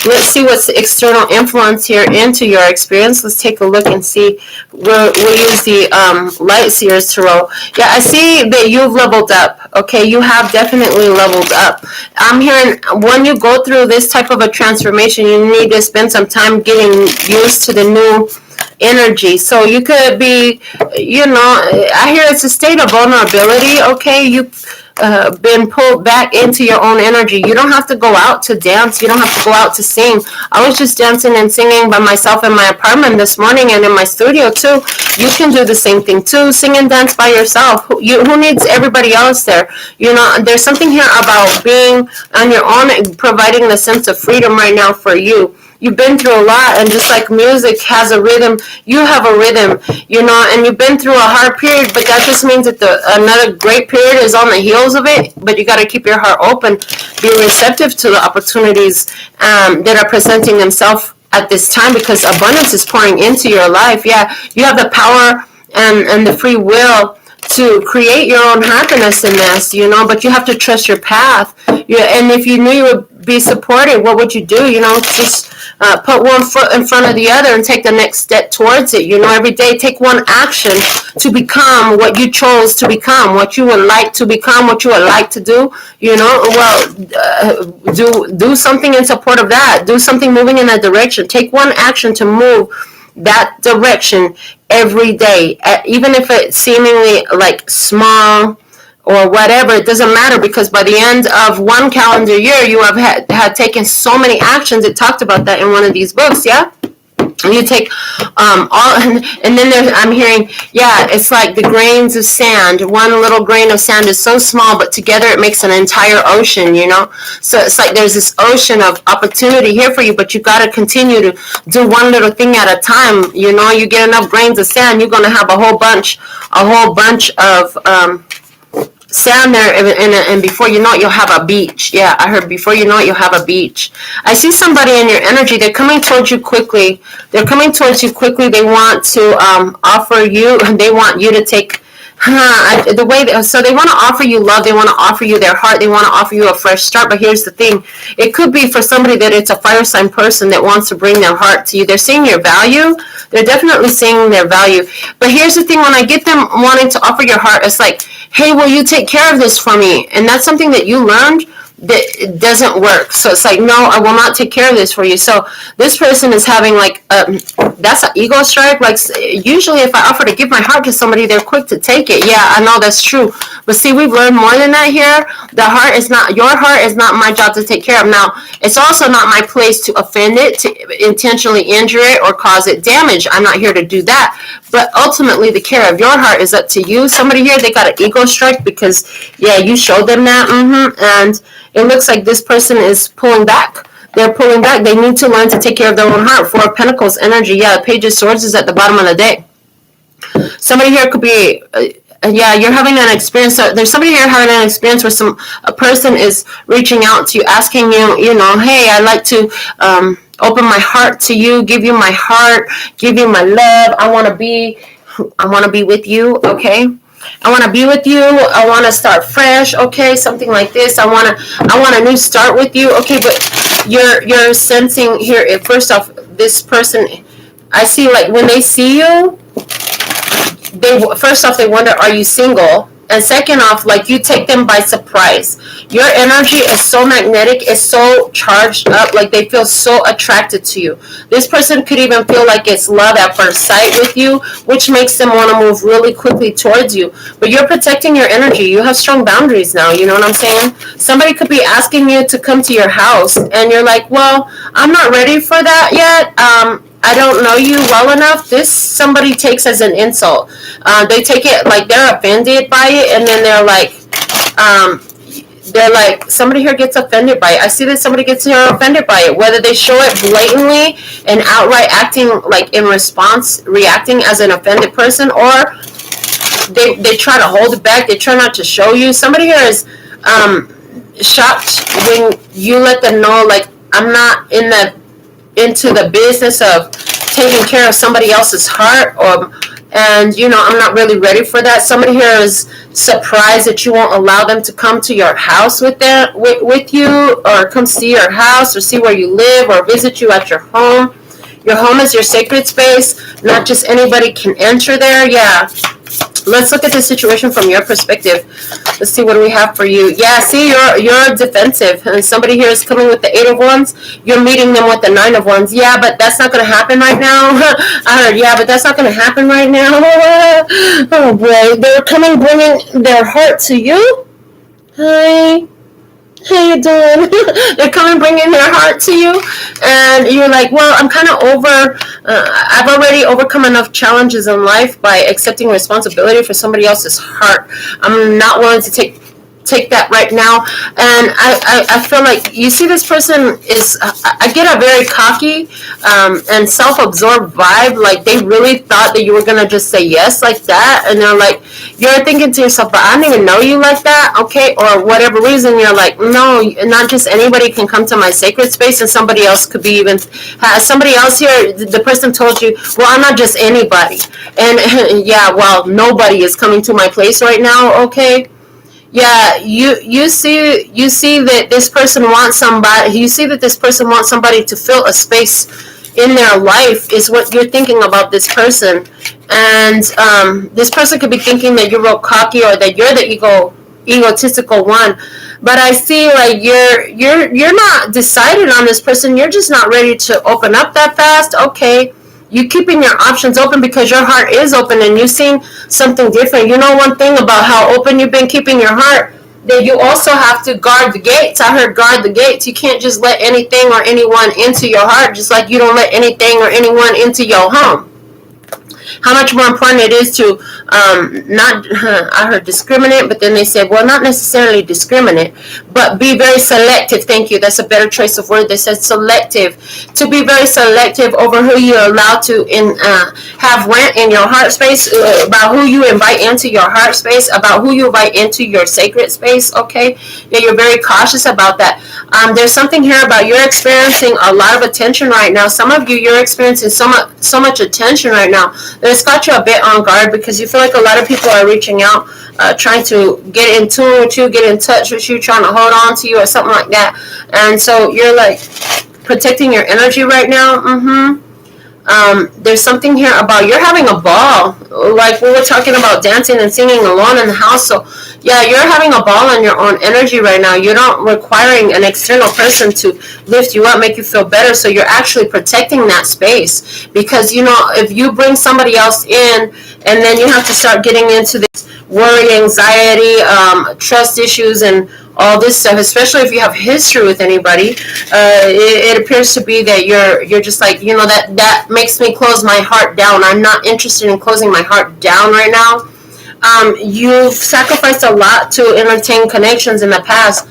let's see what's the external influence here into your experience. Let's take a look and see. We'll use the Light Seers Tarot. Yeah, I see that you've leveled up. Okay, you have definitely leveled up. I'm hearing when you go through this type of a transformation, you need to spend some time getting used to the new energy. So you could be, I hear it's a state of vulnerability. Okay, you been pulled back into your own energy. You don't have to go out to dance. You don't have to go out to sing. I was just dancing and singing by myself in my apartment this morning and in my studio too. You can do the same thing too. Sing and dance by yourself. Who needs everybody else there? There's something here about being on your own, providing the sense of freedom right now for you. You've been through a lot, and just like music has a rhythm, you have a rhythm, and you've been through a hard period, but that just means that another great period is on the heels of it. But you got to keep your heart open, be receptive to the opportunities that are presenting themselves at this time, because abundance is pouring into your life. Yeah, you have the power and the free will to create your own happiness in this, but you have to trust your path. And if you knew you would be supported, what would you do? Just put one foot in front of the other and take the next step towards it. Every day take one action to become what you chose to become, what you would like to become, what you would like to do. Do something in support of that. Do something moving in that direction. Take one action to move that direction every day, even if it's seemingly like small or whatever. It doesn't matter, because by the end of one calendar year, you have had taken so many actions. It talked about that in one of these books. Yeah, you take all, and then I'm hearing, yeah, it's like the grains of sand. One little grain of sand is so small, but together it makes an entire ocean, So it's like there's this ocean of opportunity here for you, but you got to continue to do one little thing at a time. You get enough grains of sand, you're going to have a whole bunch of sand there, and before you know it, you'll have a beach. Yeah, I heard before you know it, you'll have a beach. I see somebody in your energy. They're coming towards you quickly. They want to offer you, and they want you to take so they want to offer you love. They want to offer you their heart. They want to offer you a fresh start. But here's the thing. It could be for somebody that it's a fire sign person that wants to bring their heart to you. They're seeing your value. They're definitely seeing their value. But here's the thing. When I get them wanting to offer your heart, it's like, hey, will you take care of this for me? And that's something that you learned that it doesn't work. So it's like, no, I will not take care of this for you. So this person is having that's an ego strike. Like, usually if I offer to give my heart to somebody, they're quick to take it. Yeah, I know that's true. But see, we've learned more than that here. Your heart is not my job to take care of. Now, it's also not my place to offend it, to intentionally injure it or cause it damage. I'm not here to do that. But ultimately, the care of your heart is up to you. Somebody here, they got an ego strike because, yeah, you showed them that. And it looks like this person is pulling back. They're pulling back. They need to learn to take care of their own heart. Four of Pentacles energy. Yeah, the Page of Swords is at the bottom of the deck. Somebody here could be, you're having an experience. So there's somebody here having an experience where a person is reaching out to you, asking you, hey, I'd like to open my heart to you, give you my heart, give you my love. I want to be with you. Okay. I want to be with you. I want to start fresh. Okay, something like this. I want a new start with you. Okay, but you're sensing here. First off, this person, I see, like, when they see you, they wonder, are you single? And second off, like, you take them by surprise. Your energy is so magnetic, it's so charged up, like they feel so attracted to you. This person could even feel like it's love at first sight with you, which makes them want to move really quickly towards you. But you're protecting your energy. You have strong boundaries now, you know what I'm saying? Somebody could be asking you to come to your house, and you're like, well, I'm not ready for that yet. I don't know you well enough. This somebody takes as an insult. They take it like they're offended by it, and then they're like, somebody here gets offended by it. I see that somebody gets here offended by it. Whether they show it blatantly and outright acting like in response, reacting as an offended person, or they try to hold it back. They try not to show you. Somebody here is shocked when you let them know, like, I'm not into the business of taking care of somebody else's heart, and I'm not really ready for that. Somebody here is surprised that you won't allow them to come to your house with you, or come see your house, or see where you live, or visit you at your home. Your home is your sacred space. Not just anybody can enter there. Yeah. Let's look at the situation from your perspective. Let's see what we have for you. Yeah, see, you're defensive. And somebody here is coming with the 8 of Wands. You're meeting them with the 9 of Wands. Yeah, but that's not going to happen right now. I heard, yeah, but that's not going to happen right now. Oh, boy. They're coming bringing their heart to you. Hi. How you doing? They're coming bringing their heart to you, and you're like, well, I'm kind of I've already overcome enough challenges in life by accepting responsibility for somebody else's heart. I'm not willing to take that right now. And I feel like, you see, this person is, I get a very cocky and self-absorbed vibe. Like, they really thought that you were going to just say yes like that. And they're like, you're thinking to yourself, but I don't even know you like that. Okay. Or whatever reason, you're like, no, not just anybody can come to my sacred space. And somebody else could be even, somebody else here, the person told you, well, I'm not just anybody. And yeah, well, nobody is coming to my place right now. Okay. Yeah, you see that this person wants somebody. You see that this person wants somebody to fill a space in their life, is what you're thinking about this person. And this person could be thinking that you're real cocky, or that you're the egotistical one. But I see, like, you're not decided on this person. You're just not ready to open up that fast. Okay. You keeping your options open because your heart is open, and you've seen something different. You know one thing about how open you've been keeping your heart, that you also have to guard the gates. I heard guard the gates. You can't just let anything or anyone into your heart, just like you don't let anything or anyone into your home. How much more important it is to not, I heard discriminate, but then they said, well, not necessarily discriminate, but be very selective. Thank you. That's a better choice of word. They said selective. To be very selective over who you allow to have rent in your heart space, about who you invite into your heart space, about who you invite into your sacred space. Okay. Yeah, you're very cautious about that. There's something here about you're experiencing a lot of attention right now. Some of you're experiencing so much attention right now. It's got you a bit on guard, because you feel like a lot of people are reaching out, trying to get in tune with you, get in touch with you, trying to hold on to you or something like that. And so you're like protecting your energy right now. There's something here about you're having a ball. Like we were talking about dancing and singing alone in the house. So yeah, you're having a ball in your own energy right now. You're not requiring an external person to lift you up, make you feel better. So you're actually protecting that space, because if you bring somebody else in, and then you have to start getting into this worry, anxiety, trust issues, and all this stuff, especially if you have history with anybody, it appears to be that you're just like, that makes me close my heart down. I'm not interested in closing my heart down right now. You've sacrificed a lot to entertain connections in the past,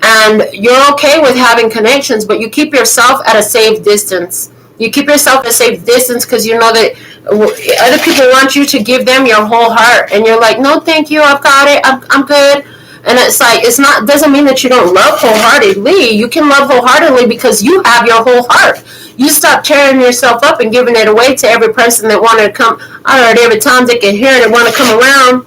and you're okay with having connections, but you keep yourself at a safe distance. You keep yourself at a safe distance because you know that other people want you to give them your whole heart, and you're like, no, thank you, I've got it, I'm good. And it's like, doesn't mean that you don't love wholeheartedly. You can love wholeheartedly because you have your whole heart. You stop tearing yourself up and giving it away to every person that wanted to come. I heard every time they can hear it and want to come around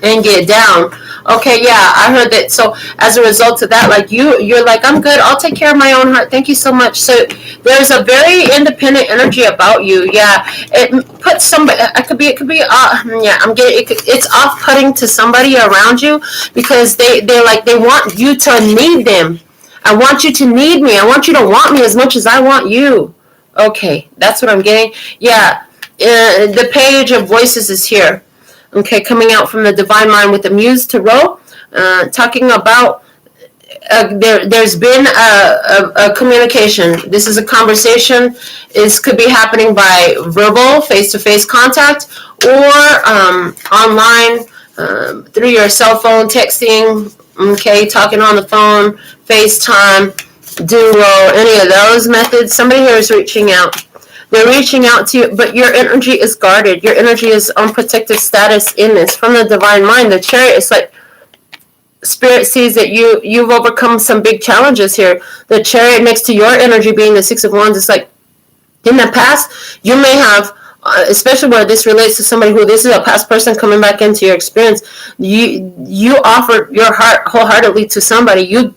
and get down. Okay, yeah, I heard that. So as a result of that, like you're like, I'm good. I'll take care of my own heart. Thank you so much. So there's a very independent energy about you. Yeah, it puts somebody. It could be. Yeah, I'm getting. It's off-putting to somebody around you because they're like they want you to need them. I want you to need me. I want you to want me as much as I want you. Okay, that's what I'm getting. Yeah, the page of voices is here. Okay, coming out from the divine mind with the Muse Tarot, talking about there's been a communication. This is a conversation. This could be happening by verbal, face-to-face contact, or online through your cell phone, texting, okay, talking on the phone, FaceTime, Duo, any of those methods. Somebody here is reaching out. They're reaching out to you, but your energy is guarded. Your energy is on protective status in this. From the divine mind, the Chariot is like, Spirit sees that you've overcome some big challenges here. The Chariot next to your energy being the Six of Wands, it's like, in the past, you may have, especially where this relates to somebody who, this is a past person coming back into your experience, you offered your heart wholeheartedly to somebody. You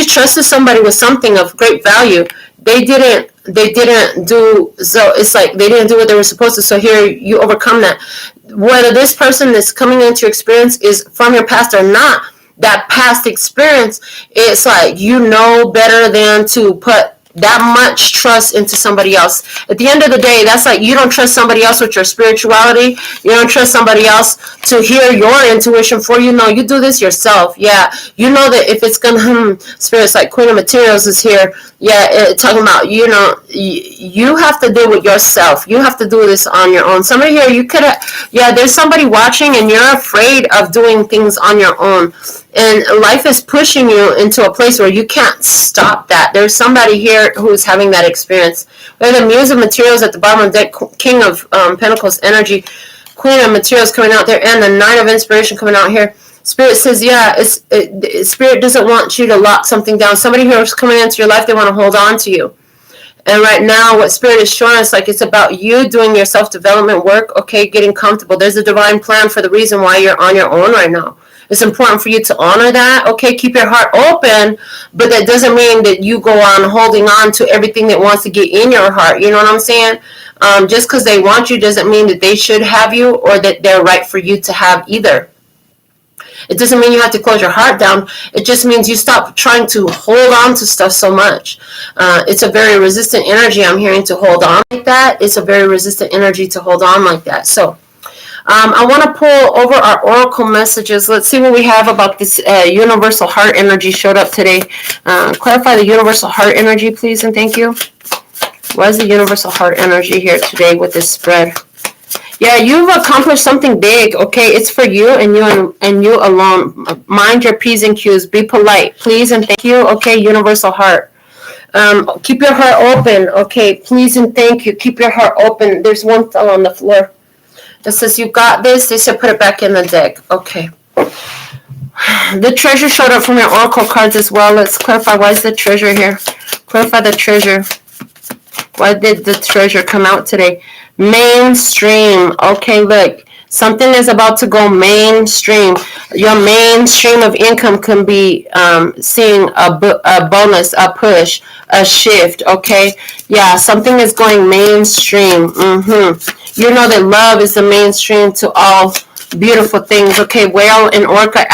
trusted somebody with something of great value. They didn't do, so it's like they didn't do what they were supposed to. So here you overcome that. Whether this person that's coming into your experience is from your past or not, that past experience, it's like you know better than to put that much trust into somebody else. At the end of the day, that's like you don't trust somebody else with your spirituality. You don't trust somebody else to hear your intuition for you. No, you do this yourself. Yeah, you know that if it's gonna spirits like Queen of Materials is here. Yeah, talking about, you know, you have to do it yourself. You have to do this on your own. Somebody here, you could yeah, there's somebody watching and you're afraid of doing things on your own. And life is pushing you into a place where you can't stop that. There's somebody here who's having that experience. We have the Muse of Materials at the bottom of the deck, King of Pentacles energy, Queen of Materials coming out there, and the Nine of Inspiration coming out here. Spirit says, yeah, Spirit doesn't want you to lock something down. Somebody who's coming into your life, they want to hold on to you. And right now, what Spirit is showing us, like, it's about you doing your self-development work, okay, getting comfortable. There's a divine plan for the reason why you're on your own right now. It's important for you to honor that, okay? Keep your heart open, but that doesn't mean that you go on holding on to everything that wants to get in your heart. You know what I'm saying? Just because they want you doesn't mean that they should have you or that they're right for you to have either. It doesn't mean you have to close your heart down. It just means you stop trying to hold on to stuff so much. It's a very resistant energy I'm hearing to hold on like that. It's a very resistant energy to hold on like that. So I want to pull over our oracle messages. Let's see what we have about this universal heart energy showed up today. Clarify the universal heart energy, please, and thank you. What is the universal heart energy here today with this spread? Yeah, you've accomplished something big, okay? It's for you and you alone. Mind your P's and Q's. Be polite, please, and thank you, okay? Universal heart. Keep your heart open, okay? Please and thank you. Keep your heart open. There's one fell on the floor. It says, you got this. They said, put it back in the deck. Okay. The treasure showed up from your oracle cards as well. Let's clarify. Why is the treasure here? Clarify the treasure. Why did the treasure come out today? Mainstream. Okay, look. Something is about to go mainstream. Your mainstream of income can be seeing a bonus, a push, a shift, okay? Yeah, something is going mainstream. You know that love is the mainstream to all beautiful things, okay? Whale and Orca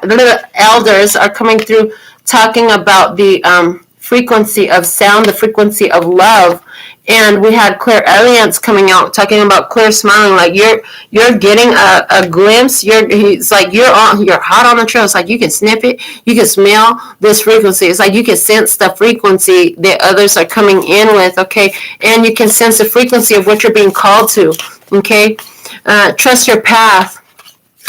little elders are coming through talking about the frequency of sound, the frequency of love. And we had Claire Alliance coming out talking about Claire smiling, like you're getting a glimpse. It's like you're hot on the trail. It's like you can sniff it, you can smell this frequency. It's like you can sense the frequency that others are coming in with, okay? And you can sense the frequency of what you're being called to, okay? Trust your path.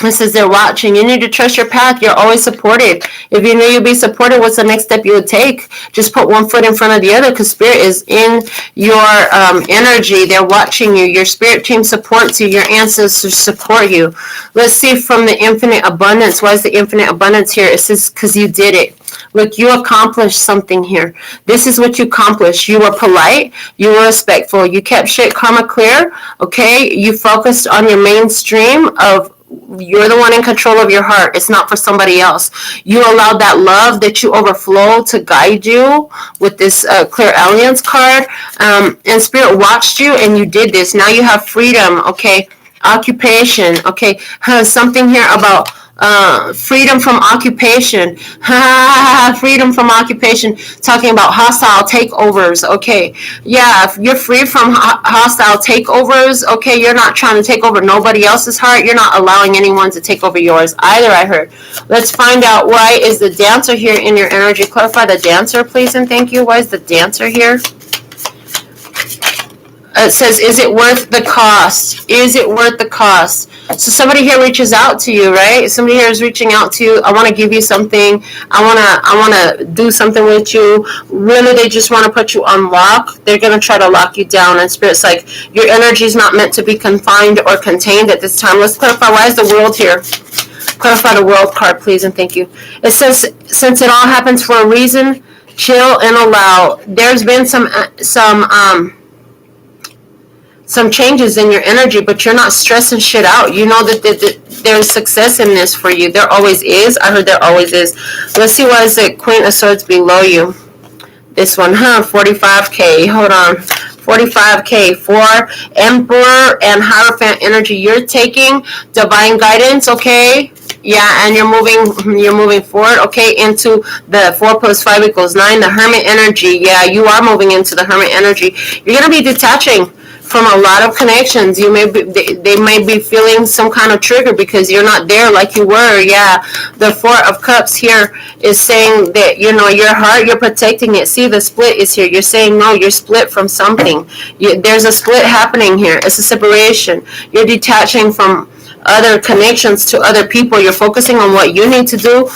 This is they're watching. You need to trust your path. You're always supported. If you knew you'd be supported, what's the next step you would take? Just put one foot in front of the other because Spirit is in your energy. They're watching you. Your Spirit team supports you. Your ancestors support you. Let's see from the infinite abundance. Why is the infinite abundance here? It says because you did it. Look, you accomplished something here. This is what you accomplished. You were polite. You were respectful. You kept shit karma clear. Okay? You focused on your mainstream of You're the one in control of your heart. It's not for somebody else. You allowed that love that you overflow to guide you with this clear alliance card. And Spirit watched you and you did this. Now you have freedom, okay? Occupation, okay? Something here about freedom from occupation. Freedom from occupation. Talking about hostile takeovers. Okay. Yeah, if you're free from hostile takeovers, okay, you're not trying to take over nobody else's heart. You're not allowing anyone to take over yours either, I heard. Let's find out why is the Dancer here in your energy. Clarify the Dancer, please, and thank you. Why is the Dancer here? It says, is it worth the cost? Is it worth the cost? So somebody here reaches out to you, right? Somebody here is reaching out to you. I want to give you something. I want to do something with you. Really, they just want to put you on lock. They're going to try to lock you down. And Spirit's like, your energy is not meant to be confined or contained at this time. Let's clarify, why is the World here? Clarify the World card, please, and thank you. It says, since it all happens for a reason, chill and allow. There's been some changes in your energy, but you're not stressing shit out. You know that there's success in this for you. There always is. I heard there always is. Let's see why is the Queen of Swords below you. This one, 45K. Hold on. 45K for Emperor and Hierophant energy. You're taking divine guidance, okay? Yeah, and you're moving forward, okay, into the 4 + 5 = 9, the Hermit energy. Yeah, you are moving into the Hermit energy. You're going to be detaching from a lot of connections. You may be, they may be feeling some kind of trigger because you're not there like you were. Yeah, the 4 of Cups here is saying that, you know, your heart, you're protecting it. See, the split is here. You're saying, no, you're split from something. There's a split happening here. It's a separation. You're detaching from other connections to other people. You're focusing on what you need to do,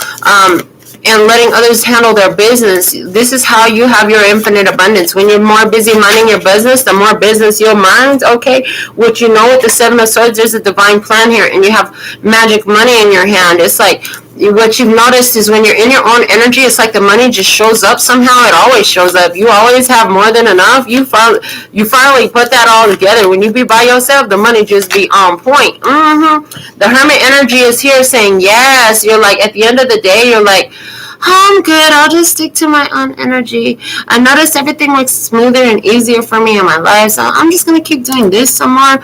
and letting others handle their business. This is how you have your infinite abundance. When you're more busy minding your business, the more business you'll mind, okay? What you know with the 7 of Swords, there's a divine plan here, and you have magic money in your hand. It's like, what you've noticed is when you're in your own energy, it's like the money just shows up somehow. It always shows up. You always have more than enough. You finally put that all together. When you be by yourself, the money just be on point. The Hermit energy is here saying, yes. You're like, at the end of the day, you're like, I'm good. I'll just stick to my own energy. I noticed everything looks smoother and easier for me in my life, so I'm just going to keep doing this some more.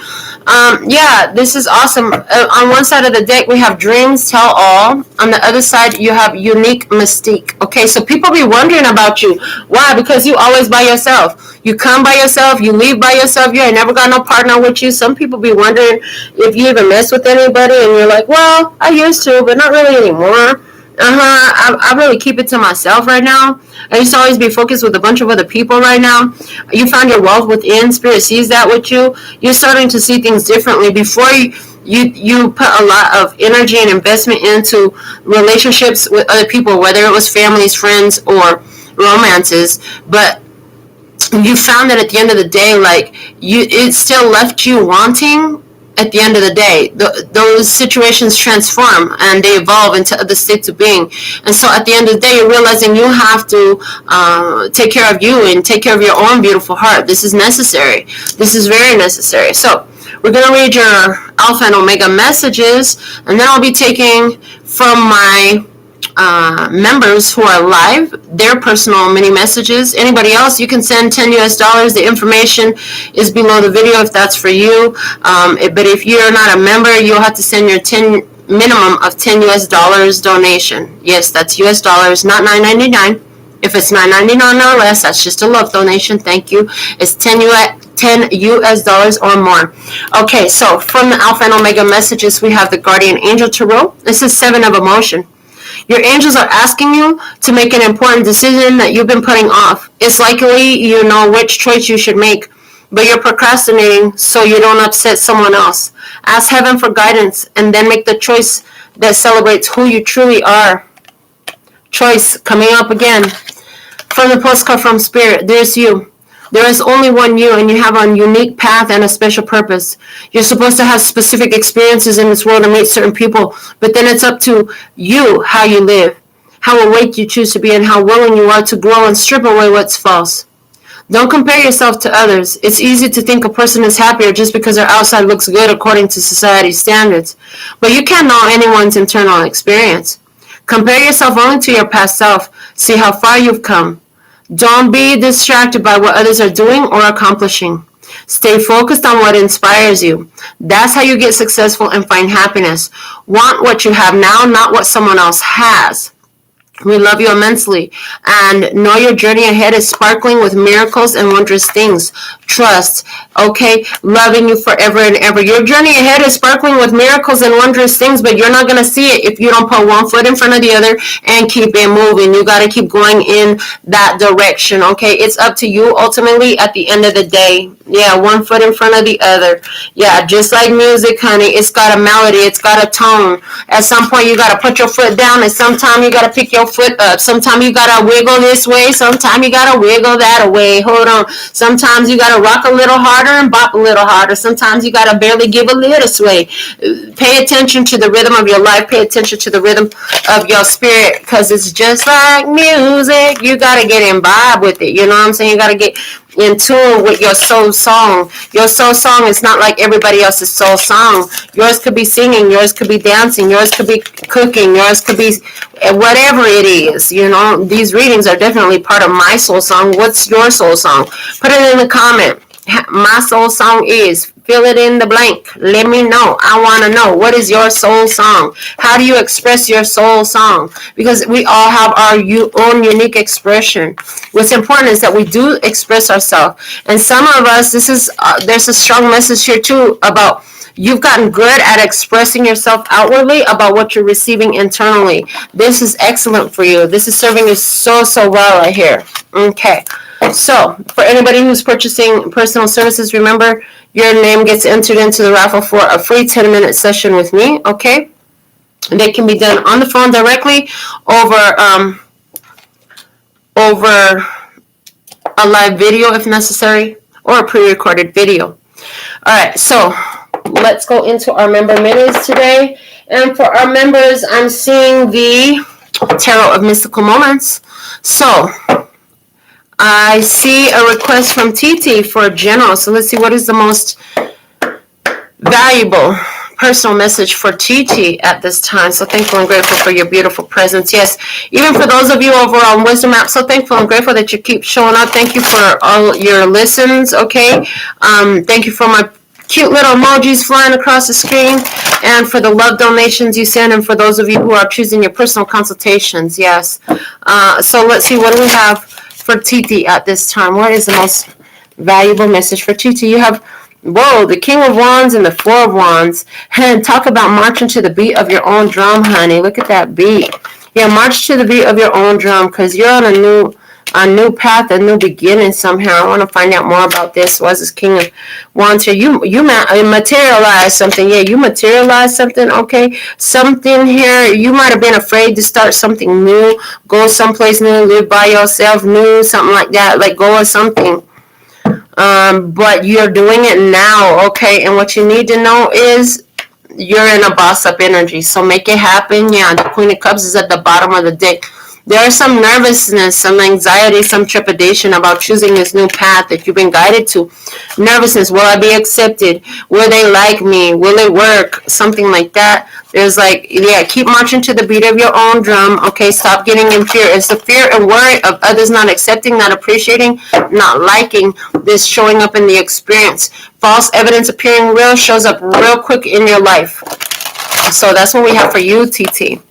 Yeah, this is awesome. On one side of the deck, we have Dreams Tell All. On the other side, you have Unique Mystique. Okay, so people be wondering about you. Why? Because you always by yourself. You come by yourself. You leave by yourself. You ain't never got no partner with you. Some people be wondering if you even mess with anybody, and you're like, well, I used to, but not really anymore. I really keep it to myself right now. I used to always be focused with a bunch of other people right now. You found your wealth within. Spirit sees that with you. You're starting to see things differently. Before you put a lot of energy and investment into relationships with other people, whether it was families, friends, or romances, but you found that at the end of the day, like, it still left you wanting. At the end of the day, those situations transform and they evolve into other states of being. And so at the end of the day, you're realizing you have to take care of you and take care of your own beautiful heart. This is necessary. This is very necessary. So we're going to read your Alpha and Omega messages, and then I'll be taking from my members who are live their personal mini messages. Anybody else, you can send $10 US. The information is below the video if that's for you. But if you're not a member, you'll have to send your minimum of $10 US donation. Yes, that's US dollars, not $9.99. If it's $9.99 or less, that's just a love donation. Thank you. It's $10 US or more. Okay, so from the Alpha and Omega messages, we have the Guardian Angel Tarot. This is 7 of Emotion. Your angels are asking you to make an important decision that you've been putting off. It's likely you know which choice you should make, but you're procrastinating so you don't upset someone else. Ask heaven for guidance and then make the choice that celebrates who you truly are. Choice coming up again. From the postcard from Spirit, there's you. There is only one you, and you have a unique path and a special purpose. You're supposed to have specific experiences in this world and meet certain people, but then it's up to you how you live, how awake you choose to be, and how willing you are to grow and strip away what's false. Don't compare yourself to others. It's easy to think a person is happier just because their outside looks good according to society's standards. But you can't know anyone's internal experience. Compare yourself only to your past self. See how far you've come. Don't be distracted by what others are doing or accomplishing. Stay focused on what inspires you. That's how you get successful and find happiness. Want what you have now, not what someone else has. We love you immensely, and know your journey ahead is sparkling with miracles and wondrous things. Trust, okay? Loving you forever and ever. Your journey ahead is sparkling with miracles and wondrous things, but you're not going to see it if you don't put one foot in front of the other and keep it moving. You got to keep going in that direction, okay? It's up to you ultimately at the end of the day. Yeah, one foot in front of the other. Yeah, just like music, honey. It's got a melody. It's got a tone. At some point, you got to put your foot down, and sometime you got to pick your foot up. Sometimes you got to wiggle this way. Sometimes you got to wiggle that way. Hold on. Sometimes you got to rock a little harder and bop a little harder. Sometimes you got to barely give a little sway. Pay attention to the rhythm of your life. Pay attention to the rhythm of your spirit, because it's just like music. You got to get in vibe with it. You know what I'm saying? You got to get in tune with your soul song. Your soul song is not like everybody else's soul song. Yours could be singing, yours could be dancing, yours could be cooking, yours could be whatever it is. You know, these readings are definitely part of my soul song. What's your soul song? Put it in the comment. My soul song is, fill it in the blank. Let me know. I want to know, what is your soul song? How do you express your soul song? Because we all have our own unique expression. What's important is that we do express ourselves. And some of us, there's a strong message here too about you've gotten good at expressing yourself outwardly about what you're receiving internally. This is excellent for you. This is serving you so well right here. Okay. So, for anybody who's purchasing personal services, remember, your name gets entered into the raffle for a free 10-minute session with me, okay? And they can be done on the phone directly, over a live video if necessary, or a pre-recorded video. All right, so let's go into our member minis today. And for our members, I'm seeing the Tarot of Mystical Moments. So, I see a request from TT for a general. So let's see, what is the most valuable personal message for TT at this time? So thankful and grateful for your beautiful presence. Yes, even for those of you over on Wisdom App, so thankful and grateful that you keep showing up. Thank you for all your listens, okay? Thank you for my cute little emojis flying across the screen, and for the love donations you send, and for those of you who are choosing your personal consultations. Yes. So let's see, what do we have for TT at this time? What is the most valuable message for TT? You have, whoa, the King of Wands and the Four of Wands. And talk about marching to the beat of your own drum, honey. Look at that beat. Yeah, march to the beat of your own drum, because you're on a new path, a new beginning somehow. I want to find out more about this. Was this King of Wands here? You materialize something. Yeah, you materialize something. Okay, something here. You might have been afraid to start something new, go someplace new, live by yourself, new, something like that. Let go of something. But you're doing it now. Okay, and what you need to know is you're in a boss up energy. So make it happen. Yeah, the Queen of Cups is at the bottom of the deck. There is some nervousness, some anxiety, some trepidation about choosing this new path that you've been guided to. Nervousness, will I be accepted? Will they like me? Will it work? Something like that. There's like, yeah, keep marching to the beat of your own drum. Okay, stop getting in fear. It's the fear and worry of others not accepting, not appreciating, not liking this showing up in the experience. False evidence appearing real shows up real quick in your life. So that's what we have for you, TT.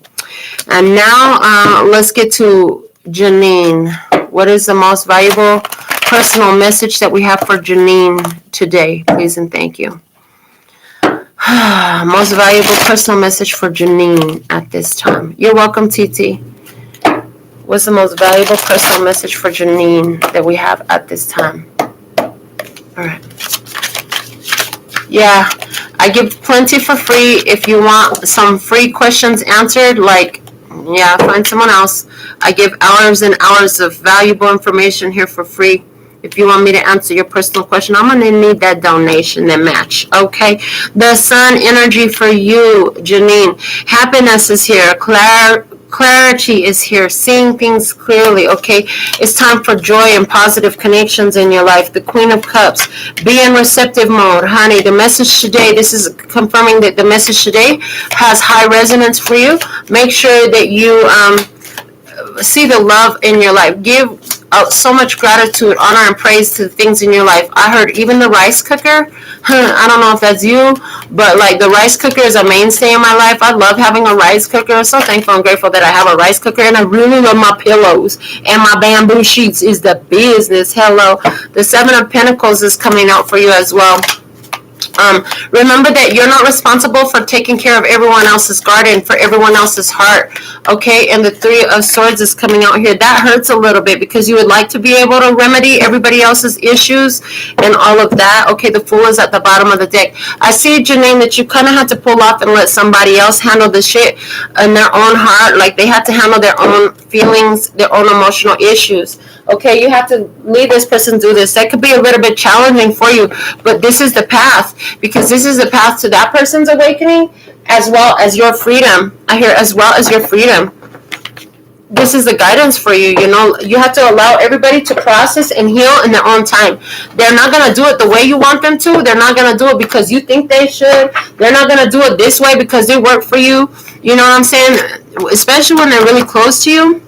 And now let's get to Janine. What is the most valuable personal message that we have for Janine today? Please and thank you. Most valuable personal message for Janine at this time. You're welcome, TT. What's the most valuable personal message for Janine that we have at this time? All right. Yeah, I give plenty for free. If you want some free questions answered, like, yeah, find someone else. I give hours and hours of valuable information here for free. If you want me to answer your personal question, I'm going to need that donation, that match, okay? The sun energy for you, Janine. Happiness is here. Clarity is here, seeing things clearly, okay? It's time for joy and positive connections in your life. The Queen of Cups, be in receptive mode. Honey, the message today, this is confirming that the message today has high resonance for you. Make sure that you see the love in your life. Give so much gratitude, honor, and praise to the things in your life. I heard even the rice cooker. I don't know if that's you, but like the rice cooker is a mainstay in my life. I love having a rice cooker. I'm so thankful and grateful that I have a rice cooker, and I really love my pillows and my bamboo sheets is the business. Hello. The Seven of Pentacles is coming out for you as well. Remember that you're not responsible for taking care of everyone else's garden, for everyone else's heart, okay? And the Three of Swords is coming out here. That hurts a little bit because you would like to be able to remedy everybody else's issues and all of that. Okay, the Fool is at the bottom of the deck. I see, Janine, that you kind of had to pull off and let somebody else handle the shit in their own heart. Like they had to handle their own feelings, their own emotional issues. Okay, you have to leave this person do this. That could be a little bit challenging for you, but this is the path, because this is the path to that person's awakening as well as your freedom. I hear as well as your freedom. This is the guidance for you. You know, you have to allow everybody to process and heal in their own time. They're not going to do it the way you want them to. They're not going to do it because you think they should. They're not going to do it this way because they work for you. You know what I'm saying? Especially when they're really close to you.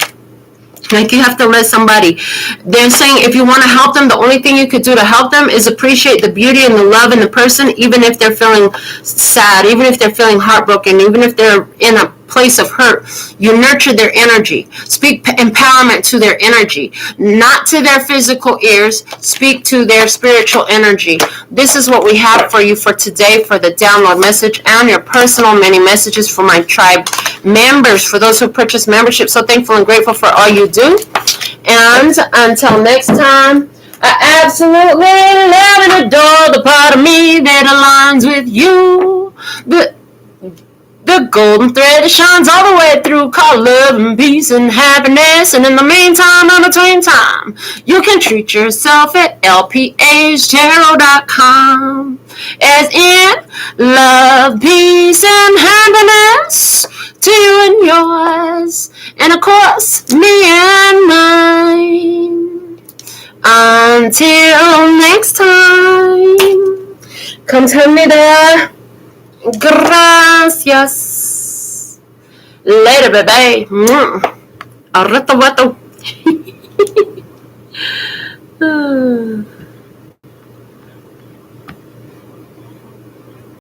Like you have to let somebody. They're saying if you want to help them, the only thing you could do to help them is appreciate the beauty and the love in the person, even if they're feeling sad, even if they're feeling heartbroken, even if they're in a place of hurt. You nurture their energy. Speak empowerment to their energy, not to their physical ears. Speak to their spiritual energy. This is what we have for you for today, for the download message and your personal mini messages for my tribe members, for those who purchase membership. So thankful and grateful for all you do. And until next time, I absolutely love and adore the part of me that aligns with you. The golden thread that shines all the way through, called love and peace and happiness. And in the meantime, in between time, you can treat yourself at LPHtarot.com. As in love, peace, and happiness to you and yours. And of course, me and mine. Until next time, come tell me there. Gracias. Later, baby. Arreto,